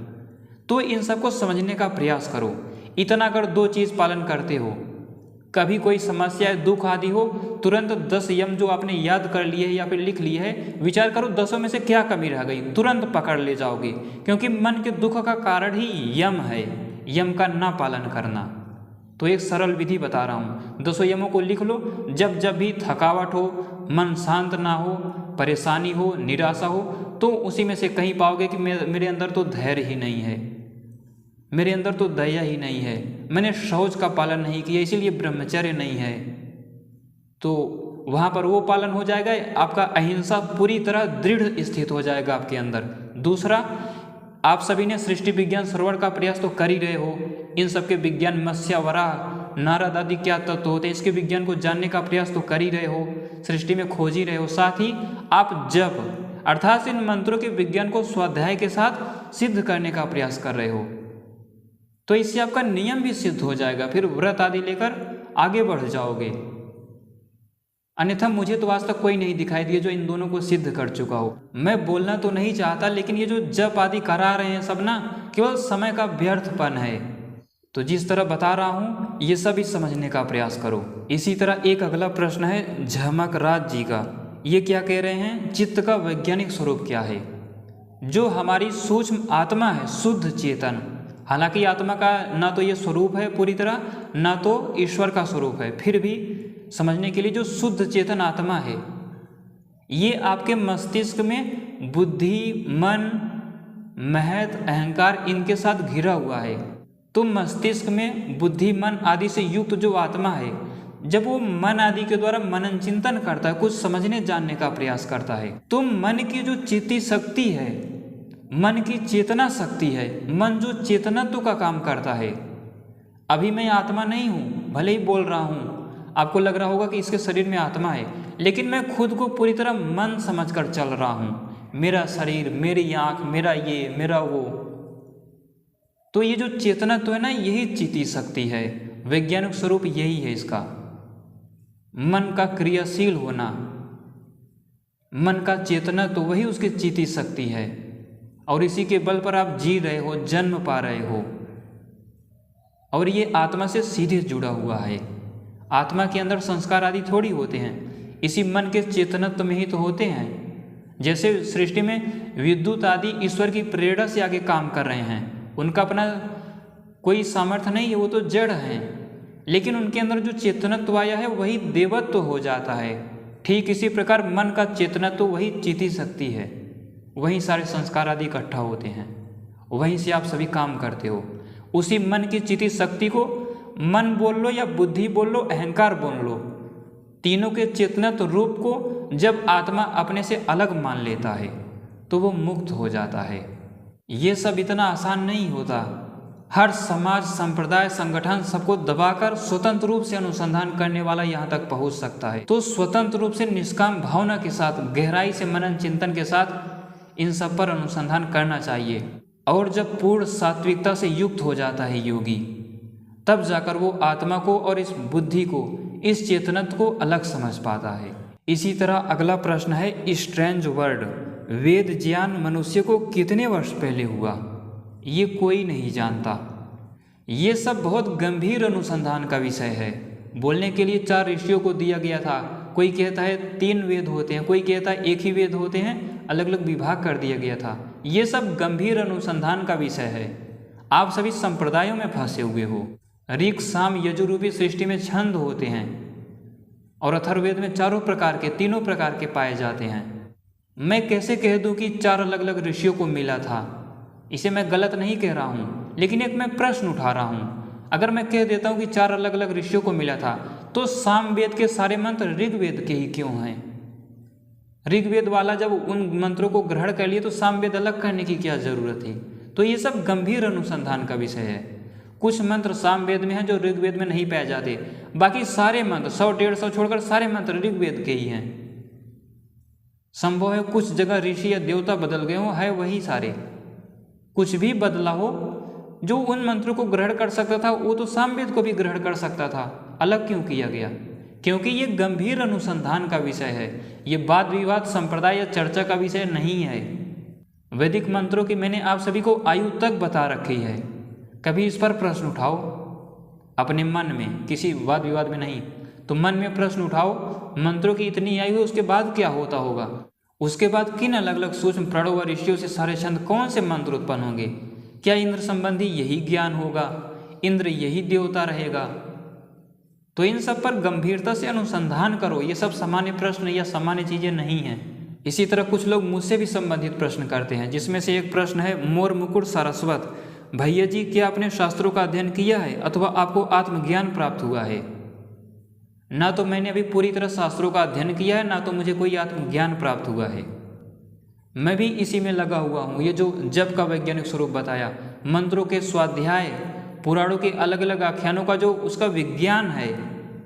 तो इन सबको समझने का प्रयास करो। इतना अगर 2 चीज़ पालन करते हो, कभी कोई समस्या दुख आदि हो, तुरंत 10 यम जो आपने याद कर लिए है या फिर लिख लिए है, विचार करो 10 में से क्या कमी रह गई, तुरंत पकड़ ले जाओगे। क्योंकि मन के दुख का कारण ही यम है, यम का ना पालन करना। तो एक सरल विधि बता रहा हूँ, 10 यमों को लिख लो। जब जब भी थकावट हो, मन शांत ना हो, परेशानी हो, निराशा हो, तो उसी में से कहीं पाओगे कि मेरे अंदर तो धैर्य ही नहीं है, मेरे अंदर तो दया ही नहीं है, मैंने शौच का पालन नहीं किया इसीलिए ब्रह्मचर्य नहीं है। तो वहाँ पर वो पालन हो जाएगा, आपका अहिंसा पूरी तरह दृढ़ स्थित हो जाएगा आपके अंदर। दूसरा, आप सभी ने सृष्टि विज्ञान श्रवण का प्रयास तो कर ही रहे हो, इन सब के विज्ञान मत्स्य, वराह, नारद आदि क्या तत्व होते हैं इसके विज्ञान को जानने का प्रयास तो कर ही रहे हो, सृष्टि में खोज ही रहे हो। साथ ही आप जप अर्थात इन मंत्रों के विज्ञान को स्वाध्याय के साथ सिद्ध करने का प्रयास कर रहे हो, तो इससे आपका नियम भी सिद्ध हो जाएगा, फिर व्रत आदि लेकर आगे बढ़ जाओगे। अन्यथा मुझे तो आज तक कोई नहीं दिखाई दिया जो इन दोनों को सिद्ध कर चुका हो। मैं बोलना तो नहीं चाहता, लेकिन ये जो जप आदि करा रहे हैं सब ना, केवल समय का व्यर्थपन है। तो जिस तरह बता रहा हूँ ये सभी समझने का प्रयास करो। इसी तरह एक अगला प्रश्न है झमक राज जी का। ये क्या कह रहे हैं, चित्त का वैज्ञानिक स्वरूप क्या है? जो हमारी सूक्ष्म आत्मा है, शुद्ध चेतन, हालांकि आत्मा का ना तो ये स्वरूप है पूरी तरह, ना तो ईश्वर का स्वरूप है, फिर भी समझने के लिए जो शुद्ध चेतन आत्मा है, ये आपके मस्तिष्क में बुद्धि, मन, महत, अहंकार इनके साथ घिरा हुआ है। तो मस्तिष्क में बुद्धि, मन आदि से युक्त जो आत्मा है, जब वो मन आदि के द्वारा मनन चिंतन करता है, कुछ समझने जानने का प्रयास करता है, तो मन की जो चित्ती शक्ति है, मन की चेतना शक्ति है, मन जो चेतनत्व का काम करता है। अभी मैं आत्मा नहीं हूँ, भले ही बोल रहा हूँ, आपको लग रहा होगा कि इसके शरीर में आत्मा है, लेकिन मैं खुद को पूरी तरह मन समझकर चल रहा हूँ। मेरा शरीर, मेरी आँख, मेरा ये, मेरा वो। तो ये जो चेतनत्व है ना, यही चित्ती शक्ति है, वैज्ञानिक स्वरूप यही है इसका। मन का क्रियाशील होना, मन का चेतनत्व, वही उसकी चित्ती शक्ति है, और इसी के बल पर आप जी रहे हो, जन्म पा रहे हो, और ये आत्मा से सीधे जुड़ा हुआ है। आत्मा के अंदर संस्कार आदि थोड़ी होते हैं, इसी मन के चेतनत्व में ही तो होते हैं। जैसे सृष्टि में विद्युत आदि ईश्वर की प्रेरणा से आगे काम कर रहे हैं, उनका अपना कोई सामर्थ्य नहीं है, वो तो जड़ हैं, लेकिन उनके अंदर जो चेतनत्व आया है वही देवत्व हो जाता है। ठीक इसी प्रकार मन का चेतनत्व वही चित्ती शक्ति है, वहीं सारे संस्कार आदि इकट्ठा होते हैं, वहीं से आप सभी काम करते हो। उसी मन की चित्ती शक्ति को मन बोल लो या बुद्धि बोल लो, अहंकार बोल लो, तीनों के चेतनत्व रूप को जब आत्मा अपने से अलग मान लेता है तो वो मुक्त हो जाता है। ये सब इतना आसान नहीं होता। हर समाज, संप्रदाय, संगठन सबको दबाकर स्वतंत्र रूप से अनुसंधान करने वाला यहाँ तक पहुँच सकता है। तो स्वतंत्र रूप से निष्काम भावना के साथ, गहराई से मनन चिंतन के साथ इन सब पर अनुसंधान करना चाहिए। और जब पूर्ण सात्विकता से युक्त हो जाता है योगी, तब जाकर वो आत्मा को और इस बुद्धि को, इस चेतनत्व को अलग समझ पाता है। इसी तरह अगला प्रश्न है स्ट्रेंज वर्ड, वेद ज्ञान मनुष्य को कितने वर्ष पहले हुआ? ये कोई नहीं जानता। ये सब बहुत गंभीर अनुसंधान का विषय है। बोलने के लिए 4 ऋषियों को दिया गया था, कोई कहता है 3 वेद होते हैं, कोई कहता है 1 ही वेद होते हैं, अलग अलग विभाग कर दिया गया था। ये सब गंभीर अनुसंधान का विषय है। आप सभी संप्रदायों में फंसे हुए हो। ऋक, साम, यजुरूपी सृष्टि में छंद होते हैं, और अथर्ववेद में 4 प्रकार के, 3 प्रकार के पाए जाते हैं। मैं कैसे कह दूं कि 4 अलग अलग ऋषियों को मिला था? इसे मैं गलत नहीं कह रहा हूं, लेकिन एक मैं प्रश्न उठा रहा हूं। अगर मैं कह देता हूं कि 4 अलग अलग ऋषियों को मिला था, तो सामवेद के सारे मंत्र ऋग्वेद के ही क्यों हैं? ऋग्वेद वाला जब उन मंत्रों को ग्रहण कर लिए तो सामवेद अलग करने की क्या जरूरत थी? तो ये सब गंभीर अनुसंधान का विषय है। कुछ मंत्र सामवेद में हैं जो ऋग्वेद में नहीं पाए जाते, बाकी सारे मंत्र 100-150 छोड़कर सारे मंत्र ऋग्वेद के ही हैं। संभव है कुछ जगह ऋषि या देवता बदल गए हो, है वही सारे। कुछ भी बदला हो, जो उन मंत्रों को ग्रहण कर सकता था वो तो सामवेद को भी ग्रहण कर सकता था, अलग क्यों किया गया? क्योंकि ये गंभीर अनुसंधान का विषय है, ये वाद विवाद, संप्रदाय या चर्चा का विषय नहीं है। वैदिक मंत्रों की मैंने आप सभी को आयु तक बता रखी है। कभी इस पर प्रश्न उठाओ अपने मन में, किसी वाद विवाद में नहीं, तो मन में प्रश्न उठाओ, मंत्रों की इतनी आयु है, उसके बाद क्या होता होगा? उसके बाद किन अलग अलग सूक्ष्म प्रणव व ऋषियों से सारे छंद, कौन से मंत्र उत्पन्न होंगे? क्या इंद्र संबंधी यही ज्ञान होगा? इंद्र यही देवता रहेगा? तो इन सब पर गंभीरता से अनुसंधान करो। ये सब सामान्य प्रश्न या सामान्य चीजें नहीं हैं। इसी तरह कुछ लोग मुझसे भी संबंधित प्रश्न करते हैं, जिसमें से एक प्रश्न है मोर मुकुट सारस्वत, भैया जी क्या आपने शास्त्रों का अध्ययन किया है अथवा आपको आत्मज्ञान प्राप्त हुआ है? ना तो मैंने अभी पूरी तरह शास्त्रों का अध्ययन किया है, ना तो मुझे कोई आत्मज्ञान प्राप्त हुआ है। मैं भी इसी में लगा हुआ हूँ। ये जो जप का वैज्ञानिक स्वरूप बताया, मंत्रों के स्वाध्याय, पुराणों के अलग अलग आख्यानों का जो उसका विज्ञान है,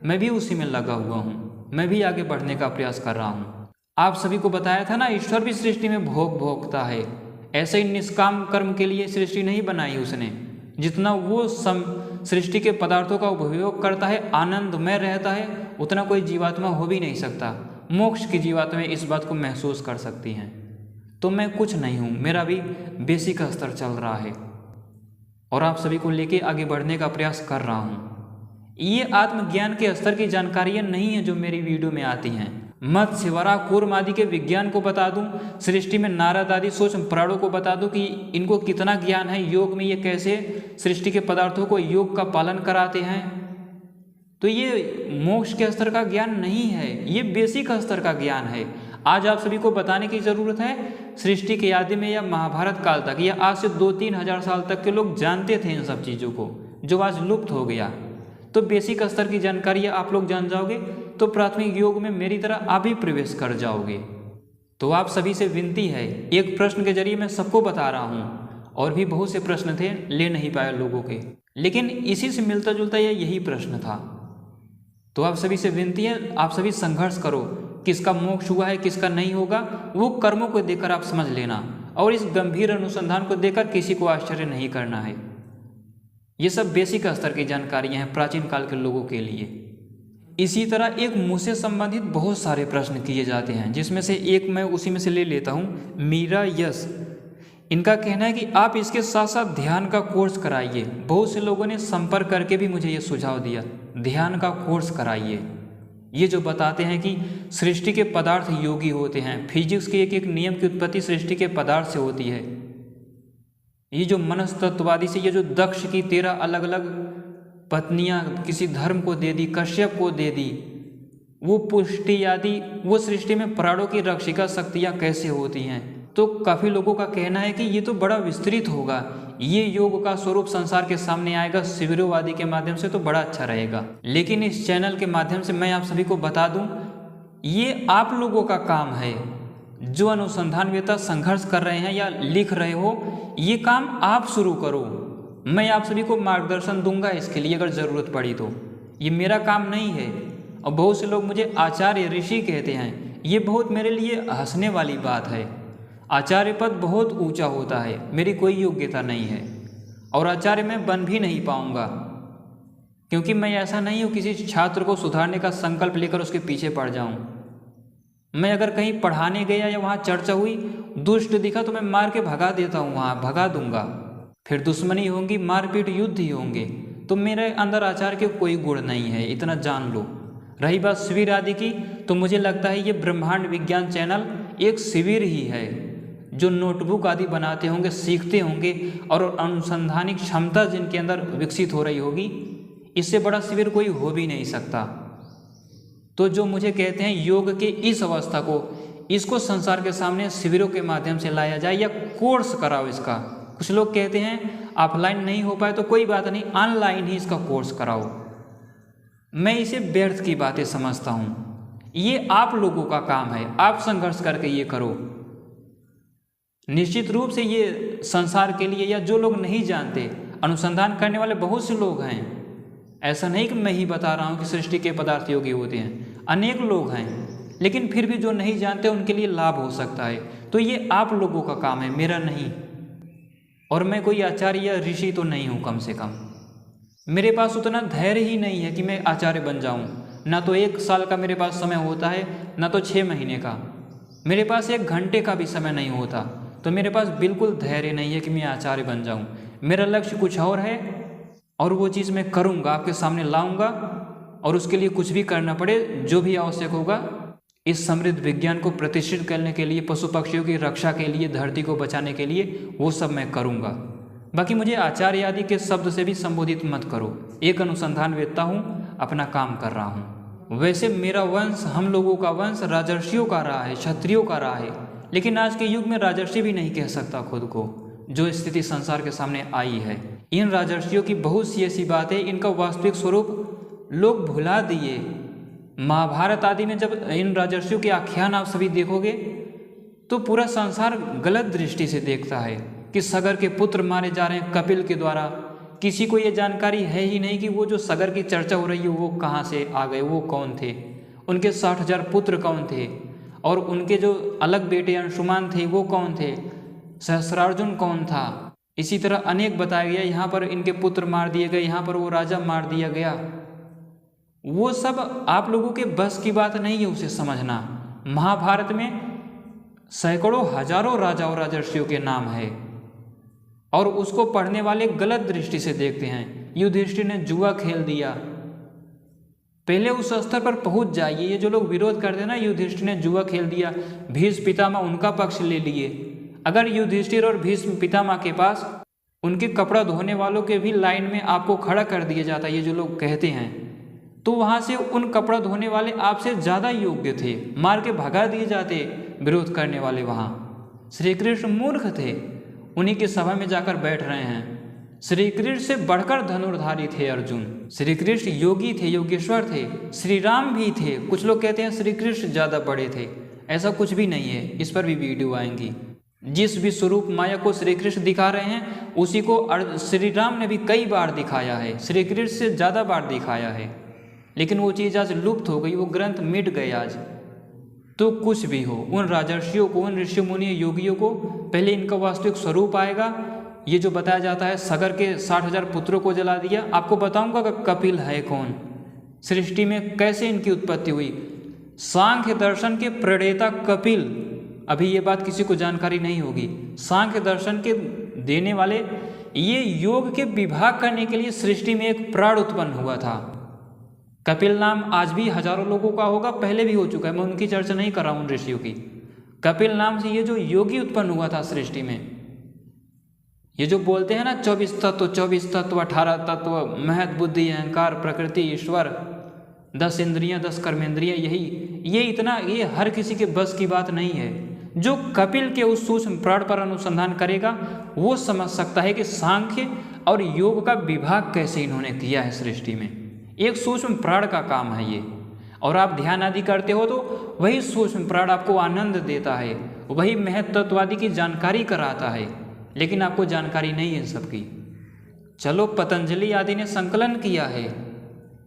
मैं भी उसी में लगा हुआ हूँ। मैं भी आगे बढ़ने का प्रयास कर रहा हूँ। आप सभी को बताया था ना, ईश्वर भी सृष्टि में भोगता है। ऐसे ही निष्काम कर्म के लिए सृष्टि नहीं बनाई उसने। जितना वो सृष्टि के पदार्थों का उपयोग करता है, आनंदमय रहता है, उतना कोई जीवात्मा हो भी नहीं सकता। मोक्ष की जीवात्मा इस बात को महसूस कर सकती हैं। तो मैं कुछ नहीं हूँ, मेरा भी बेसिक स्तर चल रहा है और आप सभी को लेके आगे बढ़ने का प्रयास कर रहा हूँ। ये आत्मज्ञान के स्तर की जानकारियाँ नहीं है जो मेरी वीडियो में आती हैं। मत्स्य, वराह, कूर्म आदि के विज्ञान को बता दूं, सृष्टि में नारद आदि सूक्ष्म प्राणों को बता दूं कि इनको कितना ज्ञान है, योग में ये कैसे सृष्टि के पदार्थों को योग का पालन कराते हैं। तो ये मोक्ष के स्तर का ज्ञान नहीं है, ये बेसिक स्तर का ज्ञान है। आज आप सभी को बताने की ज़रूरत है। सृष्टि के आदि में या महाभारत काल तक या आज से 2-3 हज़ार साल तक के लोग जानते थे इन सब चीज़ों को, जो आज लुप्त हो गया। तो बेसिक स्तर की जानकारी आप लोग जान जाओगे तो प्राथमिक योग में मेरी तरह आप भी प्रवेश कर जाओगे। तो आप सभी से विनती है, एक प्रश्न के जरिए मैं सबको बता रहा हूँ, और भी बहुत से प्रश्न थे, ले नहीं पाए लोगों के, लेकिन इसी से मिलता जुलता यही प्रश्न था। तो आप सभी से विनती है, आप सभी संघर्ष करो। किसका मोक्ष हुआ है, किसका नहीं होगा, वो कर्मों को देखकर आप समझ लेना, और इस गंभीर अनुसंधान को देखकर किसी को आश्चर्य नहीं करना है। ये सब बेसिक स्तर की जानकारियाँ हैं प्राचीन काल के लोगों के लिए। इसी तरह एक मुँह से संबंधित बहुत सारे प्रश्न किए जाते हैं, जिसमें से एक मैं उसी में से ले लेता हूँ। मीरा यश, इनका कहना है कि आप इसके साथ साथ ध्यान का कोर्स कराइए। बहुत से लोगों ने संपर्क करके भी मुझे ये सुझाव दिया, ध्यान का कोर्स कराइए। ये जो बताते हैं कि सृष्टि के पदार्थ योगी होते हैं, फिजिक्स के एक एक नियम की उत्पत्ति सृष्टि के पदार्थ से होती है। ये जो मनस्तत्ववादी से ये जो दक्ष की 13 अलग अलग पत्नियां किसी धर्म को दे दी, कश्यप को दे दी, वो पुष्टि आदि, वो सृष्टि में प्राणों की रक्षिका शक्तियां कैसे होती हैं। तो काफ़ी लोगों का कहना है कि ये तो बड़ा विस्तृत होगा, ये योग का स्वरूप संसार के सामने आएगा शिविरों आदि के माध्यम से, तो बड़ा अच्छा रहेगा। लेकिन इस चैनल के माध्यम से मैं आप सभी को बता दूं, ये आप लोगों का काम है। जो अनुसंधानवेत्ता संघर्ष कर रहे हैं या लिख रहे हो, ये काम आप शुरू करो। मैं आप सभी को मार्गदर्शन दूंगा इसके लिए अगर ज़रूरत पड़ी तो। ये मेरा काम नहीं है। और बहुत से लोग मुझे आचार्य, ऋषि कहते हैं। ये बहुत मेरे लिए हंसने वाली बात है। आचार्य पद बहुत ऊंचा होता है, मेरी कोई योग्यता नहीं है, और आचार्य मैं बन भी नहीं पाऊंगा, क्योंकि मैं ऐसा नहीं हूँ किसी छात्र को सुधारने का संकल्प लेकर उसके पीछे पड़ जाऊँ। मैं अगर कहीं पढ़ाने गया या वहाँ चर्चा हुई, दुष्ट दिखा तो मैं मार के भगा देता हूँ, वहाँ भगा दूंगा। फिर दुश्मनी होंगी, मारपीट, युद्ध ही होंगे। तो मेरे अंदर आचार्य के कोई गुण नहीं है, इतना जान लो। रही बात शिविर आदि की, तो मुझे लगता है ये ब्रह्मांड विज्ञान चैनल एक शिविर ही है। जो नोटबुक आदि बनाते होंगे, सीखते होंगे, और अनुसंधानिक क्षमता जिनके अंदर विकसित हो रही होगी, इससे बड़ा शिविर कोई हो भी नहीं सकता। तो जो मुझे कहते हैं योग के इस अवस्था को, इसको संसार के सामने शिविरों के माध्यम से लाया जाए या कोर्स कराओ इसका। कुछ लोग कहते हैं ऑफलाइन नहीं हो पाए तो कोई बात नहीं, ऑनलाइन ही इसका कोर्स कराओ। मैं इसे व्यर्थ की बातें समझता हूँ। ये आप लोगों का काम है, आप संघर्ष करके ये करो। निश्चित रूप से ये संसार के लिए, या जो लोग नहीं जानते, अनुसंधान करने वाले बहुत से लोग हैं। ऐसा नहीं कि मैं ही बता रहा हूँ कि सृष्टि के पदार्थ योगी होते हैं, अनेक लोग हैं, लेकिन फिर भी जो नहीं जानते उनके लिए लाभ हो सकता है। तो ये आप लोगों का काम है, मेरा नहीं। और मैं कोई आचार्य या ऋषि तो नहीं हूँ, कम से कम मेरे पास उतना धैर्य ही नहीं है कि मैं आचार्य बन जाऊँ। ना तो 1 साल का मेरे पास समय होता है, ना तो 6 महीने का। मेरे पास 1 घंटे का भी समय नहीं होता। तो मेरे पास बिल्कुल धैर्य नहीं है कि मैं आचार्य बन जाऊँ। मेरा लक्ष्य कुछ और है, और वो चीज़ मैं करूँगा, आपके सामने लाऊँगा, और उसके लिए कुछ भी करना पड़े, जो भी आवश्यक होगा, इस समृद्ध विज्ञान को प्रतिष्ठित करने के लिए, पशु पक्षियों की रक्षा के लिए, धरती को बचाने के लिए, वो सब मैं करूँगा। बाकी मुझे आचार्य आदि के शब्द से भी संबोधित मत करो। एक अनुसंधानवेत्ता हूँ, अपना काम कर रहा हूँ। वैसे मेरा वंश, हम लोगों का वंश राजर्षियों का रहा है, क्षत्रियों का रहा है, लेकिन आज के युग में राजर्षि भी नहीं कह सकता खुद को। जो स्थिति संसार के सामने आई है, इन राजर्षियों की बहुत सी ऐसी बातें, इनका वास्तविक स्वरूप लोग भुला दिए। महाभारत आदि में जब इन राजर्षियों के आख्यान आप सभी देखोगे तो पूरा संसार गलत दृष्टि से देखता है कि सगर के पुत्र मारे जा रहे हैं कपिल के द्वारा। किसी को ये जानकारी है ही नहीं कि वो जो सगर की चर्चा हो रही है वो कहाँ से आ गए, वो कौन थे, उनके 60,000 पुत्र कौन थे, और उनके जो अलग बेटे अंशुमान थे वो कौन थे, सहस्रार्जुन कौन था। इसी तरह अनेक बताया गया, यहाँ पर इनके पुत्र मार दिए गए, यहाँ पर वो राजा मार दिया गया। वो सब आप लोगों के बस की बात नहीं है उसे समझना। महाभारत में सैकड़ों हजारों राजा और राजर्षियों के नाम है और उसको पढ़ने वाले गलत दृष्टि से देखते हैं। युधिष्ठिर ने जुआ खेल दिया। पहले उस स्तर पर पहुंच जाइए। ये जो लोग विरोध करते हैं ना, युधिष्ठिर ने जुआ खेल दिया, भीष्म पितामह उनका पक्ष ले लिए। अगर युधिष्ठिर और भीष्म पितामह के पास उनके कपड़ा धोने वालों के भी लाइन में आपको खड़ा कर दिया जाता, ये जो लोग कहते हैं, तो वहाँ से उन कपड़ा धोने वाले आपसे ज़्यादा योग्य थे, मार के भगा दिए जाते विरोध करने वाले। वहाँ श्री कृष्ण मूर्ख थे, उन्हीं की सभा में जाकर बैठ रहे हैं। श्री कृष्ण से बढ़कर धनुर्धारी थे अर्जुन। श्री कृष्ण योगी थे, योगेश्वर थे, श्री राम भी थे। कुछ लोग कहते हैं श्री कृष्ण ज़्यादा बड़े थे, ऐसा कुछ भी नहीं है, इस पर भी वीडियो आएंगी। जिस भी स्वरूप माया को श्री कृष्ण दिखा रहे हैं उसी को श्री राम ने भी कई बार दिखाया है, श्री कृष्ण से ज़्यादा बार दिखाया है, लेकिन वो चीज़ आज लुप्त हो गई, वो ग्रंथ मिट गए आज। तो कुछ भी हो, उन राजर्षियों को, उन ऋषि मुनि योगियों को पहले इनका वास्तविक स्वरूप आएगा। ये जो बताया जाता है सगर के 60,000 पुत्रों को जला दिया, आपको बताऊंगा कि कपिल है कौन, सृष्टि में कैसे इनकी उत्पत्ति हुई। सांख्य दर्शन के प्रणेता कपिल, अभी ये बात किसी को जानकारी नहीं होगी, सांख्य दर्शन के देने वाले, ये योग के विभाग करने के लिए सृष्टि में एक प्राण उत्पन्न हुआ था। कपिल नाम आज भी हजारों लोगों का होगा, पहले भी हो चुका है, मैं उनकी चर्चा नहीं कर रहा हूँ उन ऋषियों की। कपिल नाम से ये जो योगी उत्पन्न हुआ था सृष्टि में, ये जो बोलते हैं ना 24 तत्व, 18 तत्व, महत, बुद्धि, अहंकार, प्रकृति, ईश्वर, 10 इंद्रियां, 10 कर्मेंद्रियां, ये हर किसी के बस की बात नहीं है। जो कपिल के उस सूक्ष्म प्राण पर अनुसंधान करेगा वो समझ सकता है कि सांख्य और योग का विभाग कैसे इन्होंने किया है सृष्टि में। एक सूक्ष्म प्राण का काम है ये, और आप ध्यान आदि करते हो तो वही सूक्ष्म प्राण आपको आनंद देता है, वही महत्त्ववादी की जानकारी कराता है, लेकिन आपको जानकारी नहीं है सबकी। चलो पतंजलि आदि ने संकलन किया है,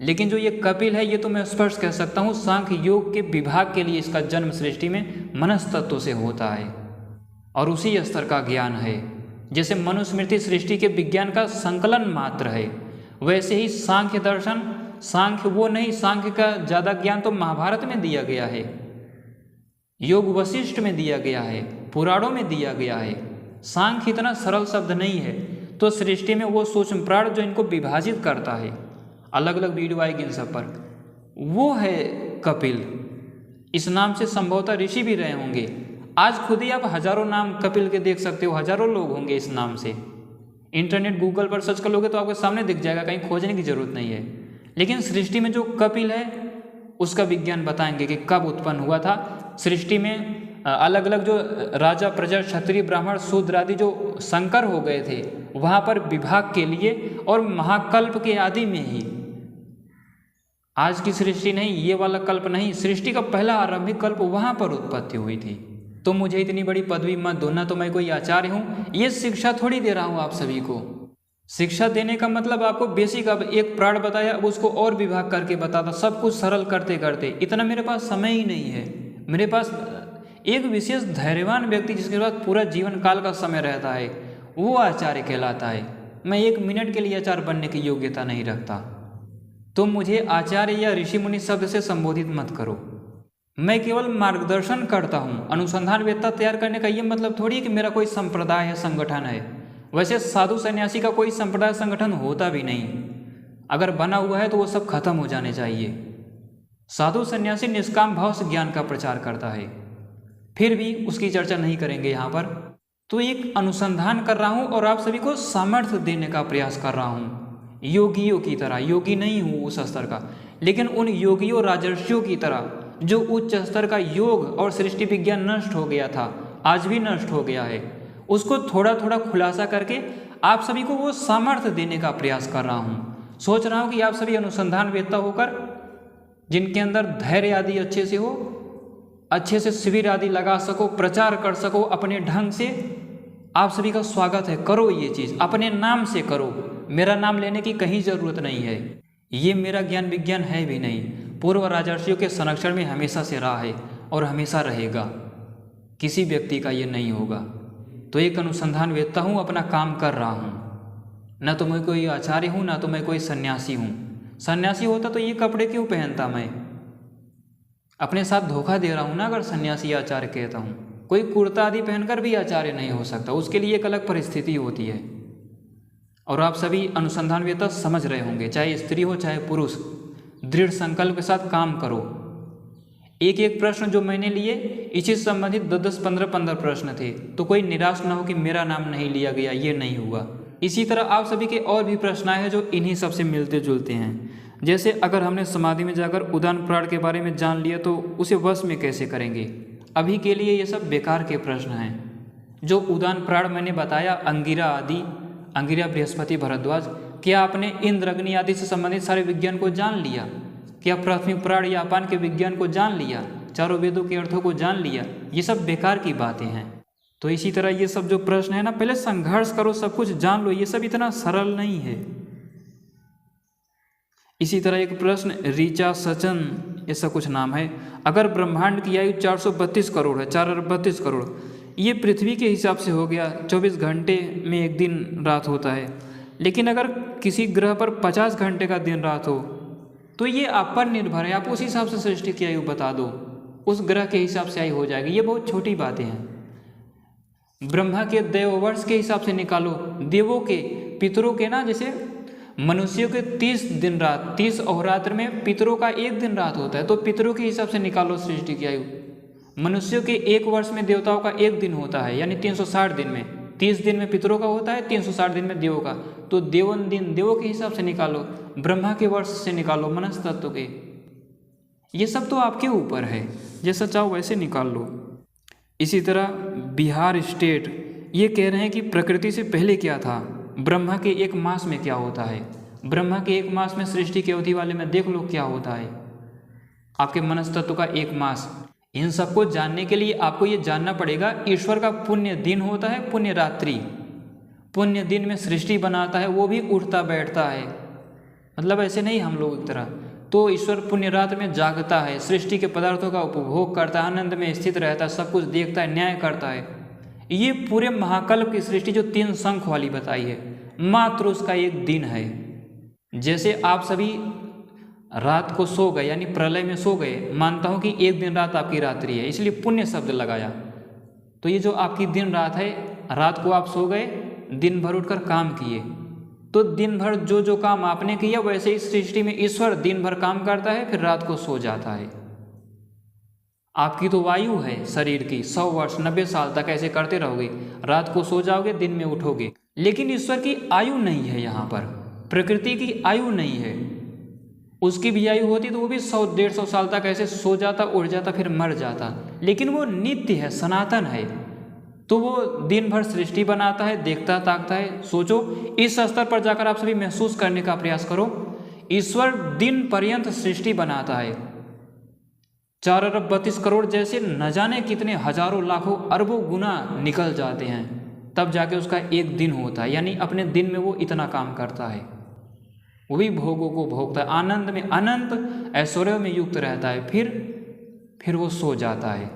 लेकिन जो ये कपिल है ये तो मैं स्पष्ट कह सकता हूँ सांख्य योग के विभाग के लिए इसका जन्म सृष्टि में मनस्तत्व से होता है और उसी स्तर का ज्ञान है। जैसे मनुस्मृति सृष्टि के विज्ञान का संकलन मात्र है, वैसे ही सांख्य दर्शन, सांख्य वो नहीं, सांख्य का ज़्यादा ज्ञान तो महाभारत में दिया गया है, योग वशिष्ठ में दिया गया है, पुराणों में दिया गया है। सांख्य इतना सरल शब्द नहीं है। तो सृष्टि में वो सूक्ष्म प्राण जो इनको विभाजित करता है, अलग अलग वीडियो आएगी इन सब पर, वो है कपिल। इस नाम से संभवतः ऋषि भी रहे होंगे। आज खुद ही आप हजारों नाम कपिल के देख सकते हो, हजारों लोग होंगे इस नाम से। इंटरनेट गूगल पर सर्च कर लोगे तो आपके सामने दिख जाएगा, कहीं खोजने की जरूरत नहीं है। लेकिन सृष्टि में जो कपिल है उसका विज्ञान बताएंगे कि कब उत्पन्न हुआ था। सृष्टि में अलग अलग जो राजा, प्रजा, क्षत्रिय, ब्राह्मण, शूद्र आदि जो संकर हो गए थे वहाँ पर विभाग के लिए, और महाकल्प के आदि में ही, आज की सृष्टि नहीं, ये वाला कल्प नहीं, सृष्टि का पहला आरंभिक कल्प वहाँ पर उत्पत्ति हुई थी। तो मुझे इतनी बड़ी पदवी मत दो, ना तो मैं कोई आचार्य हूँ, ये शिक्षा थोड़ी दे रहा हूँ आप सभी को। शिक्षा देने का मतलब आपको बेसिक, अब एक प्राण बताया अब उसको और विभाग करके बताता, सब कुछ सरल करते करते। इतना मेरे पास समय ही नहीं है। मेरे पास एक विशेष धैर्यवान व्यक्ति जिसके पास पूरा जीवन काल का समय रहता है वो आचार्य कहलाता है। मैं 1 मिनट के लिए आचार्य बनने की योग्यता नहीं रखता। तो मुझे आचार्य या ऋषि मुनि शब्द से संबोधित मत करो। मैं केवल मार्गदर्शन करता हूँ। अनुसंधानवेत्ता तैयार करने का ये मतलब थोड़ी है कि मेरा कोई संप्रदाय है, संगठन है। वैसे साधु सन्यासी का कोई संप्रदाय संगठन होता भी नहीं, अगर बना हुआ है तो वो सब खत्म हो जाने चाहिए। साधु सन्यासी निष्काम भाव से ज्ञान का प्रचार करता है, फिर भी उसकी चर्चा नहीं करेंगे यहाँ पर। तो एक अनुसंधान कर रहा हूँ और आप सभी को सामर्थ्य देने का प्रयास कर रहा हूँ, योगियों की तरह। योगी नहीं हूँ उस स्तर का, लेकिन उन योगियों राजर्षियों की तरह जो उच्च स्तर का योग और सृष्टि विज्ञान नष्ट हो गया था, आज भी नष्ट हो गया है, उसको थोड़ा थोड़ा खुलासा करके आप सभी को वो सामर्थ्य देने का प्रयास कर रहा हूँ। सोच रहा हूँ कि आप सभी अनुसंधानवेत्ता होकर, जिनके अंदर धैर्य आदि अच्छे से हो, अच्छे से शिविर आदि लगा सको, प्रचार कर सको अपने ढंग से, आप सभी का स्वागत है। करो ये चीज़, अपने नाम से करो, मेरा नाम लेने की कहीं ज़रूरत नहीं है। ये मेरा ज्ञान विज्ञान है भी नहीं, पूर्व राजर्षियों के संरक्षण में हमेशा से रहा है और हमेशा रहेगा, किसी व्यक्ति का ये नहीं होगा। तो एक अनुसंधानवेत्ता हूँ, अपना काम कर रहा हूँ। न तो मैं कोई आचार्य हूँ, ना तो मैं कोई सन्यासी हूँ। सन्यासी होता तो ये कपड़े क्यों पहनता मैं? अपने साथ धोखा दे रहा हूँ ना अगर सन्यासी आचार्य कहता हूँ। कोई कुर्ता आदि पहनकर भी आचार्य नहीं हो सकता, उसके लिए एक अलग परिस्थिति होती है। और आप सभी अनुसंधानवेत्ता समझ रहे होंगे, चाहे स्त्री हो चाहे पुरुष, दृढ़ संकल्प के साथ काम करो। एक एक प्रश्न जो मैंने लिए, इसी से संबंधित 10-15 प्रश्न थे, तो कोई निराश ना हो कि मेरा नाम नहीं लिया गया, ये नहीं हुआ। इसी तरह आप सभी के और भी प्रश्न आए हैं जो इन्हीं सबसे मिलते जुलते हैं। जैसे अगर हमने समाधि में जाकर उदान प्राण के बारे में जान लिया तो उसे वश में कैसे करेंगे? अभी के लिए ये सब बेकार के प्रश्न हैं। जो उदान प्राण मैंने बताया, अंगिरा आदि, अंगिरा, बृहस्पति, भरद्वाज, क्या आपने इंद्र, अग्नि आदि से संबंधित सारे विज्ञान को जान लिया? क्या प्राथमिक प्राण या अपान के विज्ञान को जान लिया? चारों वेदों के अर्थों को जान लिया? ये सब बेकार की बातें हैं। तो इसी तरह ये सब जो प्रश्न है ना, पहले संघर्ष करो, सब कुछ जान लो, ये सब इतना सरल नहीं है। इसी तरह एक प्रश्न, ऋचा सचन ऐसा कुछ नाम है, अगर ब्रह्मांड की आयु 432 करोड़ है, 4 अरब 32 करोड़, ये पृथ्वी के हिसाब से हो गया, 24 घंटे में एक दिन रात होता है। लेकिन अगर किसी ग्रह पर 50 घंटे का दिन रात हो तो ये आप पर निर्भर है, आप उस हिसाब से सृष्टि की आयु बता दो, उस ग्रह के हिसाब से आयु हो जाएगी। ये बहुत छोटी बातें हैं। ब्रह्मा के देववर्ष के हिसाब से निकालो, देवों के, पितरों के ना, जैसे मनुष्यों के 30 दिन रात, 30 अहोरात्र में पितरों का एक दिन रात होता है, तो पितरों के हिसाब से निकालो सृष्टि की आयु। मनुष्यों के एक वर्ष में देवताओं का एक दिन होता है, यानी 360 दिन में, 30 दिन में पितरों का होता है, 360 दिन में देवों का, तो देवन दिन देवों के हिसाब से निकालो, ब्रह्मा के वर्ष से निकालो, मनस तत्व के। ये सब तो आपके ऊपर है, जैसा चाहो वैसे निकाल लो। इसी तरह बिहार स्टेट ये कह रहे हैं कि प्रकृति से पहले क्या था, ब्रह्मा के एक मास में क्या होता है, ब्रह्मा के एक मास में सृष्टि की अवधि वाले में देख लो क्या होता है, आपके मनस तत्व का एक मास। इन सबको जानने के लिए आपको ये जानना पड़ेगा, ईश्वर का पुण्य दिन होता है, पुण्य रात्रि, पुण्य दिन में सृष्टि बनाता है, वो भी उठता बैठता है, मतलब ऐसे नहीं हम लोग की तरह। तो ईश्वर पुण्य रात्रि में जागता है, सृष्टि के पदार्थों का उपभोग करता है, आनंद में स्थित रहता है, सब कुछ देखता है, न्याय करता है। ये पूरे महाकल्प की सृष्टि जो 3 शंख वाली बताई है, मात्र उसका एक दिन है। जैसे आप सभी रात को सो गए, यानी प्रलय में सो गए, मानता हूँ कि एक दिन रात आपकी रात्रि है, इसलिए पुण्य शब्द लगाया। तो ये जो आपकी दिन रात है, रात को आप सो गए, दिन भर उठकर काम किए, तो दिन भर जो जो काम आपने किया वैसे ही सृष्टि में ईश्वर दिन भर काम करता है, फिर रात को सो जाता है। आपकी तो वायु है शरीर की, 100 वर्ष 90 साल तक ऐसे करते रहोगे, रात को सो जाओगे, दिन में उठोगे। लेकिन ईश्वर की आयु नहीं है, यहाँ पर प्रकृति की आयु नहीं है। उसकी भी आयु होती तो वो भी 100-150 साल तक ऐसे सो जाता, उठ जाता, फिर मर जाता। लेकिन वो नित्य है, सनातन है, तो वो दिन भर सृष्टि बनाता है, देखता ताकता है। सोचो, इस स्तर पर जाकर आप सभी महसूस करने का प्रयास करो, ईश्वर दिन पर्यंत सृष्टि बनाता है, 4 अरब 32 करोड़ जैसे न जाने कितने हजारों लाखों अरबों गुना निकल जाते हैं, तब जाके उसका एक दिन होता है, यानी अपने दिन में वो इतना काम करता है, वो भी भोगों को भोगता है, आनंद में अनंत ऐश्वर्य में युक्त रहता है, फिर वो सो जाता है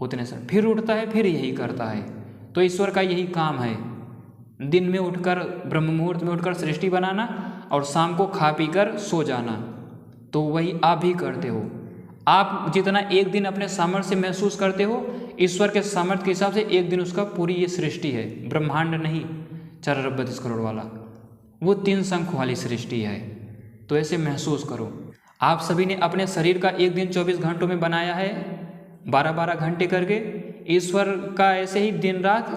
उतने समय, फिर उठता है, फिर यही करता है। तो ईश्वर का यही काम है, दिन में उठकर, ब्रह्म मुहूर्त में उठकर सृष्टि बनाना और शाम को खा पी कर सो जाना। तो वही आप भी करते हो। आप जितना एक दिन अपने सामर्थ्य से महसूस करते हो, ईश्वर के सामर्थ्य के हिसाब से एक दिन उसका पूरी ये सृष्टि है, ब्रह्मांड नहीं 4 अरब 32 करोड़ वाला, वो 3 शंख वाली सृष्टि है। तो ऐसे महसूस करो। आप सभी ने अपने शरीर का एक दिन 24 घंटों में बनाया है, 12-12 घंटे करके। ईश्वर का ऐसे ही दिन रात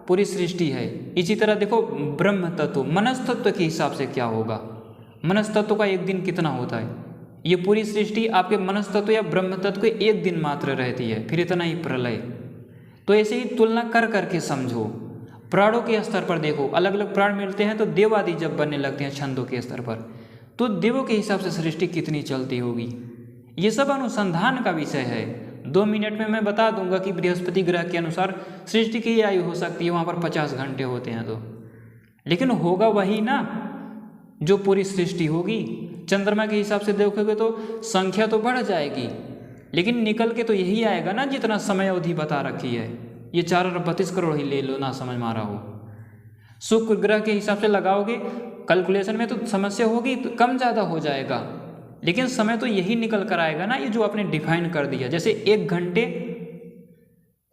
पूरी सृष्टि है। इसी तरह देखो, ब्रह्म तत्व, मनस तत्व के हिसाब से क्या होगा, मनस तत्व का एक दिन कितना होता है, ये पूरी सृष्टि आपके मनस तत्व या ब्रह्म तत्व के एक दिन मात्र रहती है, फिर इतना ही प्रलय। तो ऐसे ही तुलना कर करके समझो। प्राणों के स्तर पर देखो, अलग अलग प्राण मिलते हैं तो देव आदि जब बनने लगते हैं छंदों के स्तर पर, तो देवों के हिसाब से सृष्टि कितनी चलती होगी। ये सब अनुसंधान का विषय है। 2 मिनट में मैं बता दूंगा कि बृहस्पति ग्रह के अनुसार सृष्टि की आयु हो सकती है वहाँ पर 50 घंटे होते हैं तो, लेकिन होगा वही ना जो पूरी सृष्टि होगी। चंद्रमा के हिसाब से देखोगे तो संख्या तो बढ़ जाएगी, लेकिन निकल के तो यही आएगा ना जितना समय अवधि बता रखी है। ये 4 अरब 32 करोड़ ही ले लो, ना समझ में आ रहा हो। शुक्र ग्रह के हिसाब से लगाओगे कैलकुलेशन में तो समस्या होगी, तो कम ज़्यादा हो जाएगा, लेकिन समय तो यही निकल कर आएगा ना, ये जो आपने डिफाइन कर दिया। जैसे 1 घंटे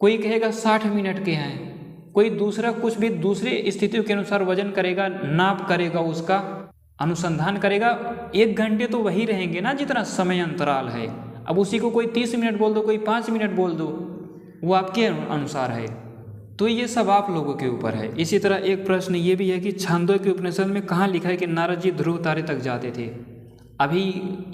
कोई कहेगा 60 मिनट के हैं, कोई दूसरा कुछ भी दूसरी स्थितियों के अनुसार वजन करेगा, नाप करेगा, उसका अनुसंधान करेगा। 1 घंटे तो वही रहेंगे ना जितना समय अंतराल है। अब उसी को कोई 30 मिनट बोल दो, कोई 5 मिनट बोल दो, वो आपके अनुसार है। तो ये सब आप लोगों के ऊपर है। इसी तरह एक प्रश्न ये भी है कि छांदोग्य उपनिषद में कहाँ लिखा है कि नारद जी ध्रुव तारे तक जाते थे। अभी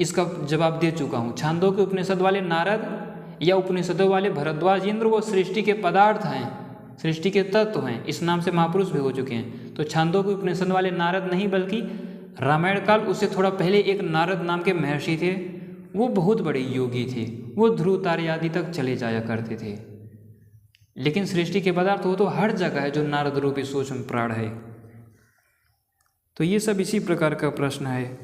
इसका जवाब दे चुका हूँ। छांदोग्य उपनिषद वाले नारद या उपनिषदों वाले भरद्वाज इंद्र वो सृष्टि के पदार्थ हैं, सृष्टि के तत्व हैं, इस नाम से महापुरुष भी हो चुके हैं। तो छांदोग्य उपनिषद वाले नारद नहीं, बल्कि रामायण काल उससे थोड़ा पहले एक नारद नाम के महर्षि थे, वो बहुत बड़े योगी थे, वो ध्रुव तारे आदि तक चले जाया करते थे। लेकिन सृष्टि के पदार्थ हो तो हर जगह है जो नारद रूपी सूक्ष्म प्राण है। तो ये सब इसी प्रकार का प्रश्न है।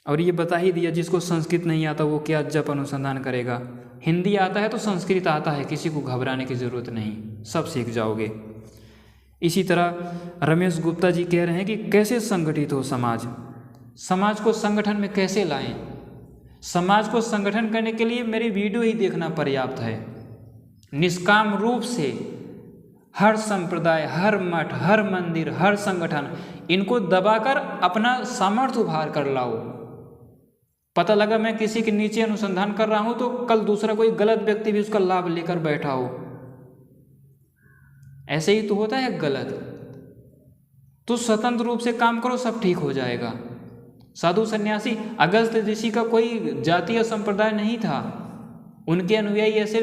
और ये बता ही दिया जिसको संस्कृत नहीं आता वो क्या जप अनुसंधान करेगा। हिंदी आता है तो संस्कृत आता है, किसी को घबराने की ज़रूरत नहीं, सब सीख जाओगे। इसी तरह रमेश गुप्ता जी कह रहे हैं कि कैसे संगठित हो समाज, समाज को संगठन में कैसे लाएं। समाज को संगठन करने के लिए मेरी वीडियो ही देखना पर्याप्त है। निष्काम रूप से हर संप्रदाय, हर मठ, हर मंदिर, हर संगठन, इनको दबाकर अपना सामर्थ्य उभार कर लाओ। पता लगा मैं किसी के नीचे अनुसंधान कर रहा हूं तो कल दूसरा कोई गलत व्यक्ति भी उसका लाभ लेकर बैठा हो। ऐसे ही तो होता है गलत। तो स्वतंत्र रूप से काम करो, सब ठीक हो जाएगा। साधु सन्यासी अगस्त्य ऋषि का कोई जातीय संप्रदाय नहीं था, उनके अनुयायी ऐसे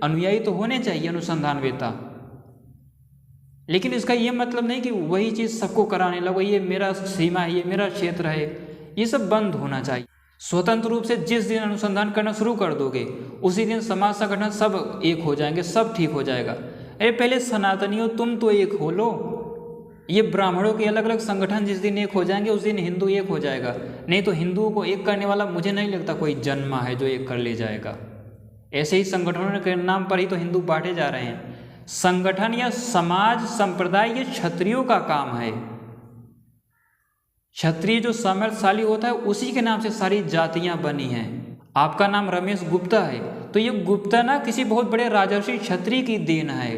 अनुयायी तो होने चाहिए अनुसंधानवेत्ता, लेकिन इसका ये मतलब नहीं कि वही चीज़ सबको कराने लगो, ये मेरा सीमा है, ये मेरा क्षेत्र है। ये सब बंद होना चाहिए। स्वतंत्र रूप से जिस दिन अनुसंधान करना शुरू कर दोगे उसी दिन समाज संगठन सब एक हो जाएंगे, सब ठीक हो जाएगा। अरे पहले सनातनियों तुम तो एक हो लो, ये ब्राह्मणों के अलग अलग संगठन जिस दिन एक हो जाएंगे उस दिन हिंदू एक हो जाएगा। नहीं तो हिंदुओं को एक करने वाला मुझे नहीं लगता कोई जन्मा है जो एक कर ले जाएगा। ऐसे ही संगठनों के नाम पर ही तो हिंदू बांटे जा रहे हैं। संगठन या समाज संप्रदाय ये क्षत्रियों का काम है। क्षत्रिय जो सामर्थ्यशाली होता है उसी के नाम से सारी जातियां बनी हैं। आपका नाम रमेश गुप्ता है तो ये गुप्ता ना किसी बहुत बड़े राजर्षि क्षत्रिय की देन है,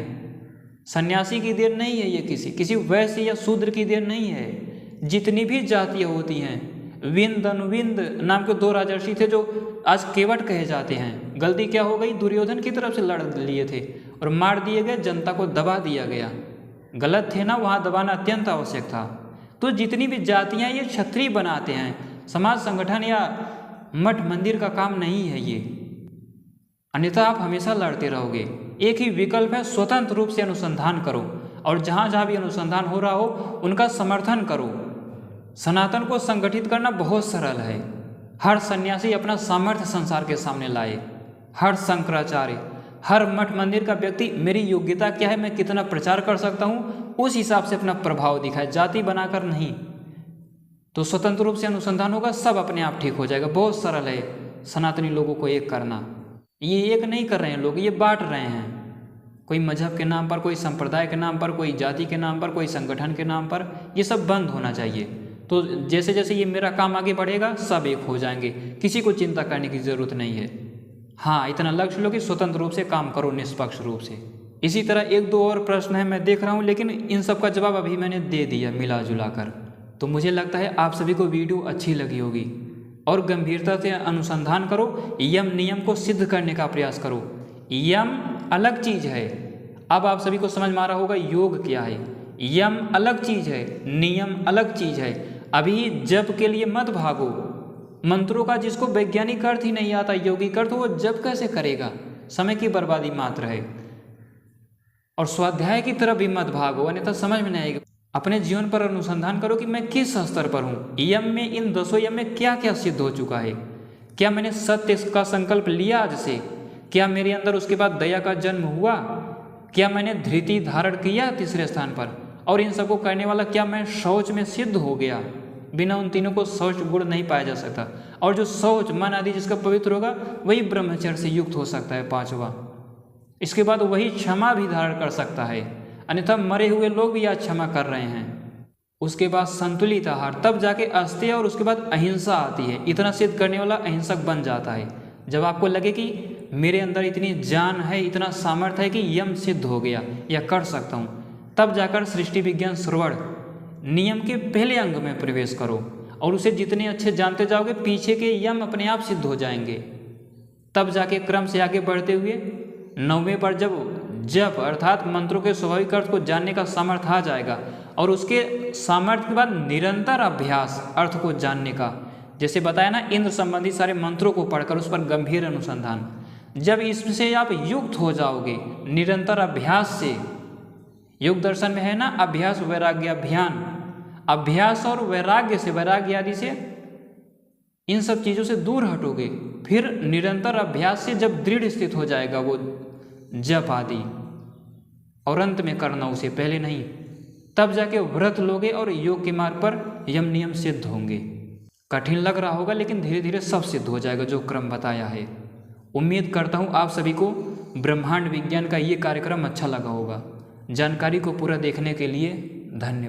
सन्यासी की देन नहीं है। ये किसी वैश्य या शूद्र की देन नहीं है। जितनी भी जातियां होती हैं, विंद अनुविंद नाम के 2 राजर्षि थे जो आज केवट कहे जाते हैं। गलती क्या हो गई, दुर्योधन की तरफ से लड़ लिए थे और मार दिए गए, जनता को दबा दिया गया। गलत थे ना, वहाँ दबाना अत्यंत आवश्यक था। तो जितनी भी जातियाँ ये क्षत्रिय बनाते हैं, समाज संगठन या मठ मंदिर का काम नहीं है ये, अन्यथा आप हमेशा लड़ते रहोगे। एक ही विकल्प है, स्वतंत्र रूप से अनुसंधान करो और जहाँ जहाँ भी अनुसंधान हो रहा हो उनका समर्थन करो। सनातन को संगठित करना बहुत सरल है। हर सन्यासी अपना सामर्थ्य संसार के सामने लाए, हर शंकराचार्य, हर मठ मंदिर का व्यक्ति मेरी योग्यता क्या है, मैं कितना प्रचार कर सकता हूँ, उस हिसाब से अपना प्रभाव दिखाए, जाति बनाकर नहीं। तो स्वतंत्र रूप से अनुसंधान होगा, सब अपने आप ठीक हो जाएगा। बहुत सरल है सनातनी लोगों को एक करना। ये एक नहीं कर रहे हैं लोग, ये बांट रहे हैं। कोई मजहब के नाम पर, कोई संप्रदाय के नाम पर, कोई जाति के नाम पर, कोई संगठन के नाम पर, ये सब बंद होना चाहिए। तो जैसे जैसे ये मेरा काम आगे बढ़ेगा सब एक हो जाएंगे, किसी को चिंता करने की ज़रूरत नहीं है। हाँ, इतना लक्ष्य लो कि स्वतंत्र रूप से काम करो, निष्पक्ष रूप से। इसी तरह 1-2 और प्रश्न है मैं देख रहा हूँ, लेकिन इन सब का जवाब अभी मैंने दे दिया मिला जुला कर। तो मुझे लगता है आप सभी को वीडियो अच्छी लगी होगी और गंभीरता से अनुसंधान करो, यम नियम को सिद्ध करने का प्रयास करो। यम अलग चीज़ है, अब आप सभी को समझ में आ रहा होगा योग क्या है। यम अलग चीज़ है, नियम अलग चीज़ है। अभी जप के लिए मत भागो, मंत्रों का जिसको वैज्ञानिक अर्थ ही नहीं आता, यौगिक अर्थ, वो जप कैसे करेगा? समय की बर्बादी मात्र है। और स्वाध्याय की तरफ भी मत भागो, अन्यथा समझ में नहीं आएगा। अपने जीवन पर अनुसंधान करो कि मैं किस स्तर पर हूँ, यम में, इन 10 यम में क्या क्या सिद्ध हो चुका है। क्या मैंने सत्य का संकल्प लिया आज से? क्या मेरे अंदर उसके बाद दया का जन्म हुआ? क्या मैंने धृति धारण किया तीसरे स्थान पर? और इन सबको करने वाला क्या मैं शौच में सिद्ध हो गया? बिना उन तीनों को शौच गुण नहीं पाया जा सकता। और जो शौच मन आदि जिसका पवित्र होगा वही ब्रह्मचर्य से युक्त हो सकता है, 5वां। इसके बाद वही क्षमा भी धारण कर सकता है, अन्यथा मरे हुए लोग भी आज क्षमा कर रहे हैं। उसके बाद संतुलित आहार, तब जाके अस्तेय, और उसके बाद अहिंसा आती है। इतना सिद्ध करने वाला अहिंसक बन जाता है। जब आपको लगे कि मेरे अंदर इतनी जान है, इतना सामर्थ्य है कि यम सिद्ध हो गया या कर सकता हूँ, तब जाकर सृष्टि विज्ञान श्रवण नियम के पहले अंग में प्रवेश करो। और उसे जितने अच्छे जानते जाओगे, पीछे के यम अपने आप सिद्ध हो जाएंगे। तब जाके क्रम से आगे बढ़ते हुए 9वें पर जब जप अर्थात मंत्रों के स्वाभाविक अर्थ को जानने का सामर्थ्य आ जाएगा, और उसके सामर्थ्य के बाद निरंतर अभ्यास अर्थ को जानने का, जैसे बताया ना, इंद्र संबंधी सारे मंत्रों को पढ़कर उस पर गंभीर अनुसंधान, जब इससे आप युक्त हो जाओगे निरंतर अभ्यास से, योग दर्शन में है ना, अभ्यास वैराग्य अभियान, अभ्यास और वैराग्य से, वैराग्य आदि से, इन सब चीज़ों से दूर हटोगे, फिर निरंतर अभ्यास से जब दृढ़ स्थित हो जाएगा वो जप आदि, और अंत में करना उसे, पहले नहीं, तब जाके व्रत लोगे और योग के मार्ग पर यम नियम सिद्ध होंगे। कठिन लग रहा होगा, लेकिन धीरे धीरे सब सिद्ध हो जाएगा जो क्रम बताया है। उम्मीद करता हूँ आप सभी को ब्रह्मांड विज्ञान का ये कार्यक्रम अच्छा लगा होगा। जानकारी को पूरा देखने के लिए धन्यवाद।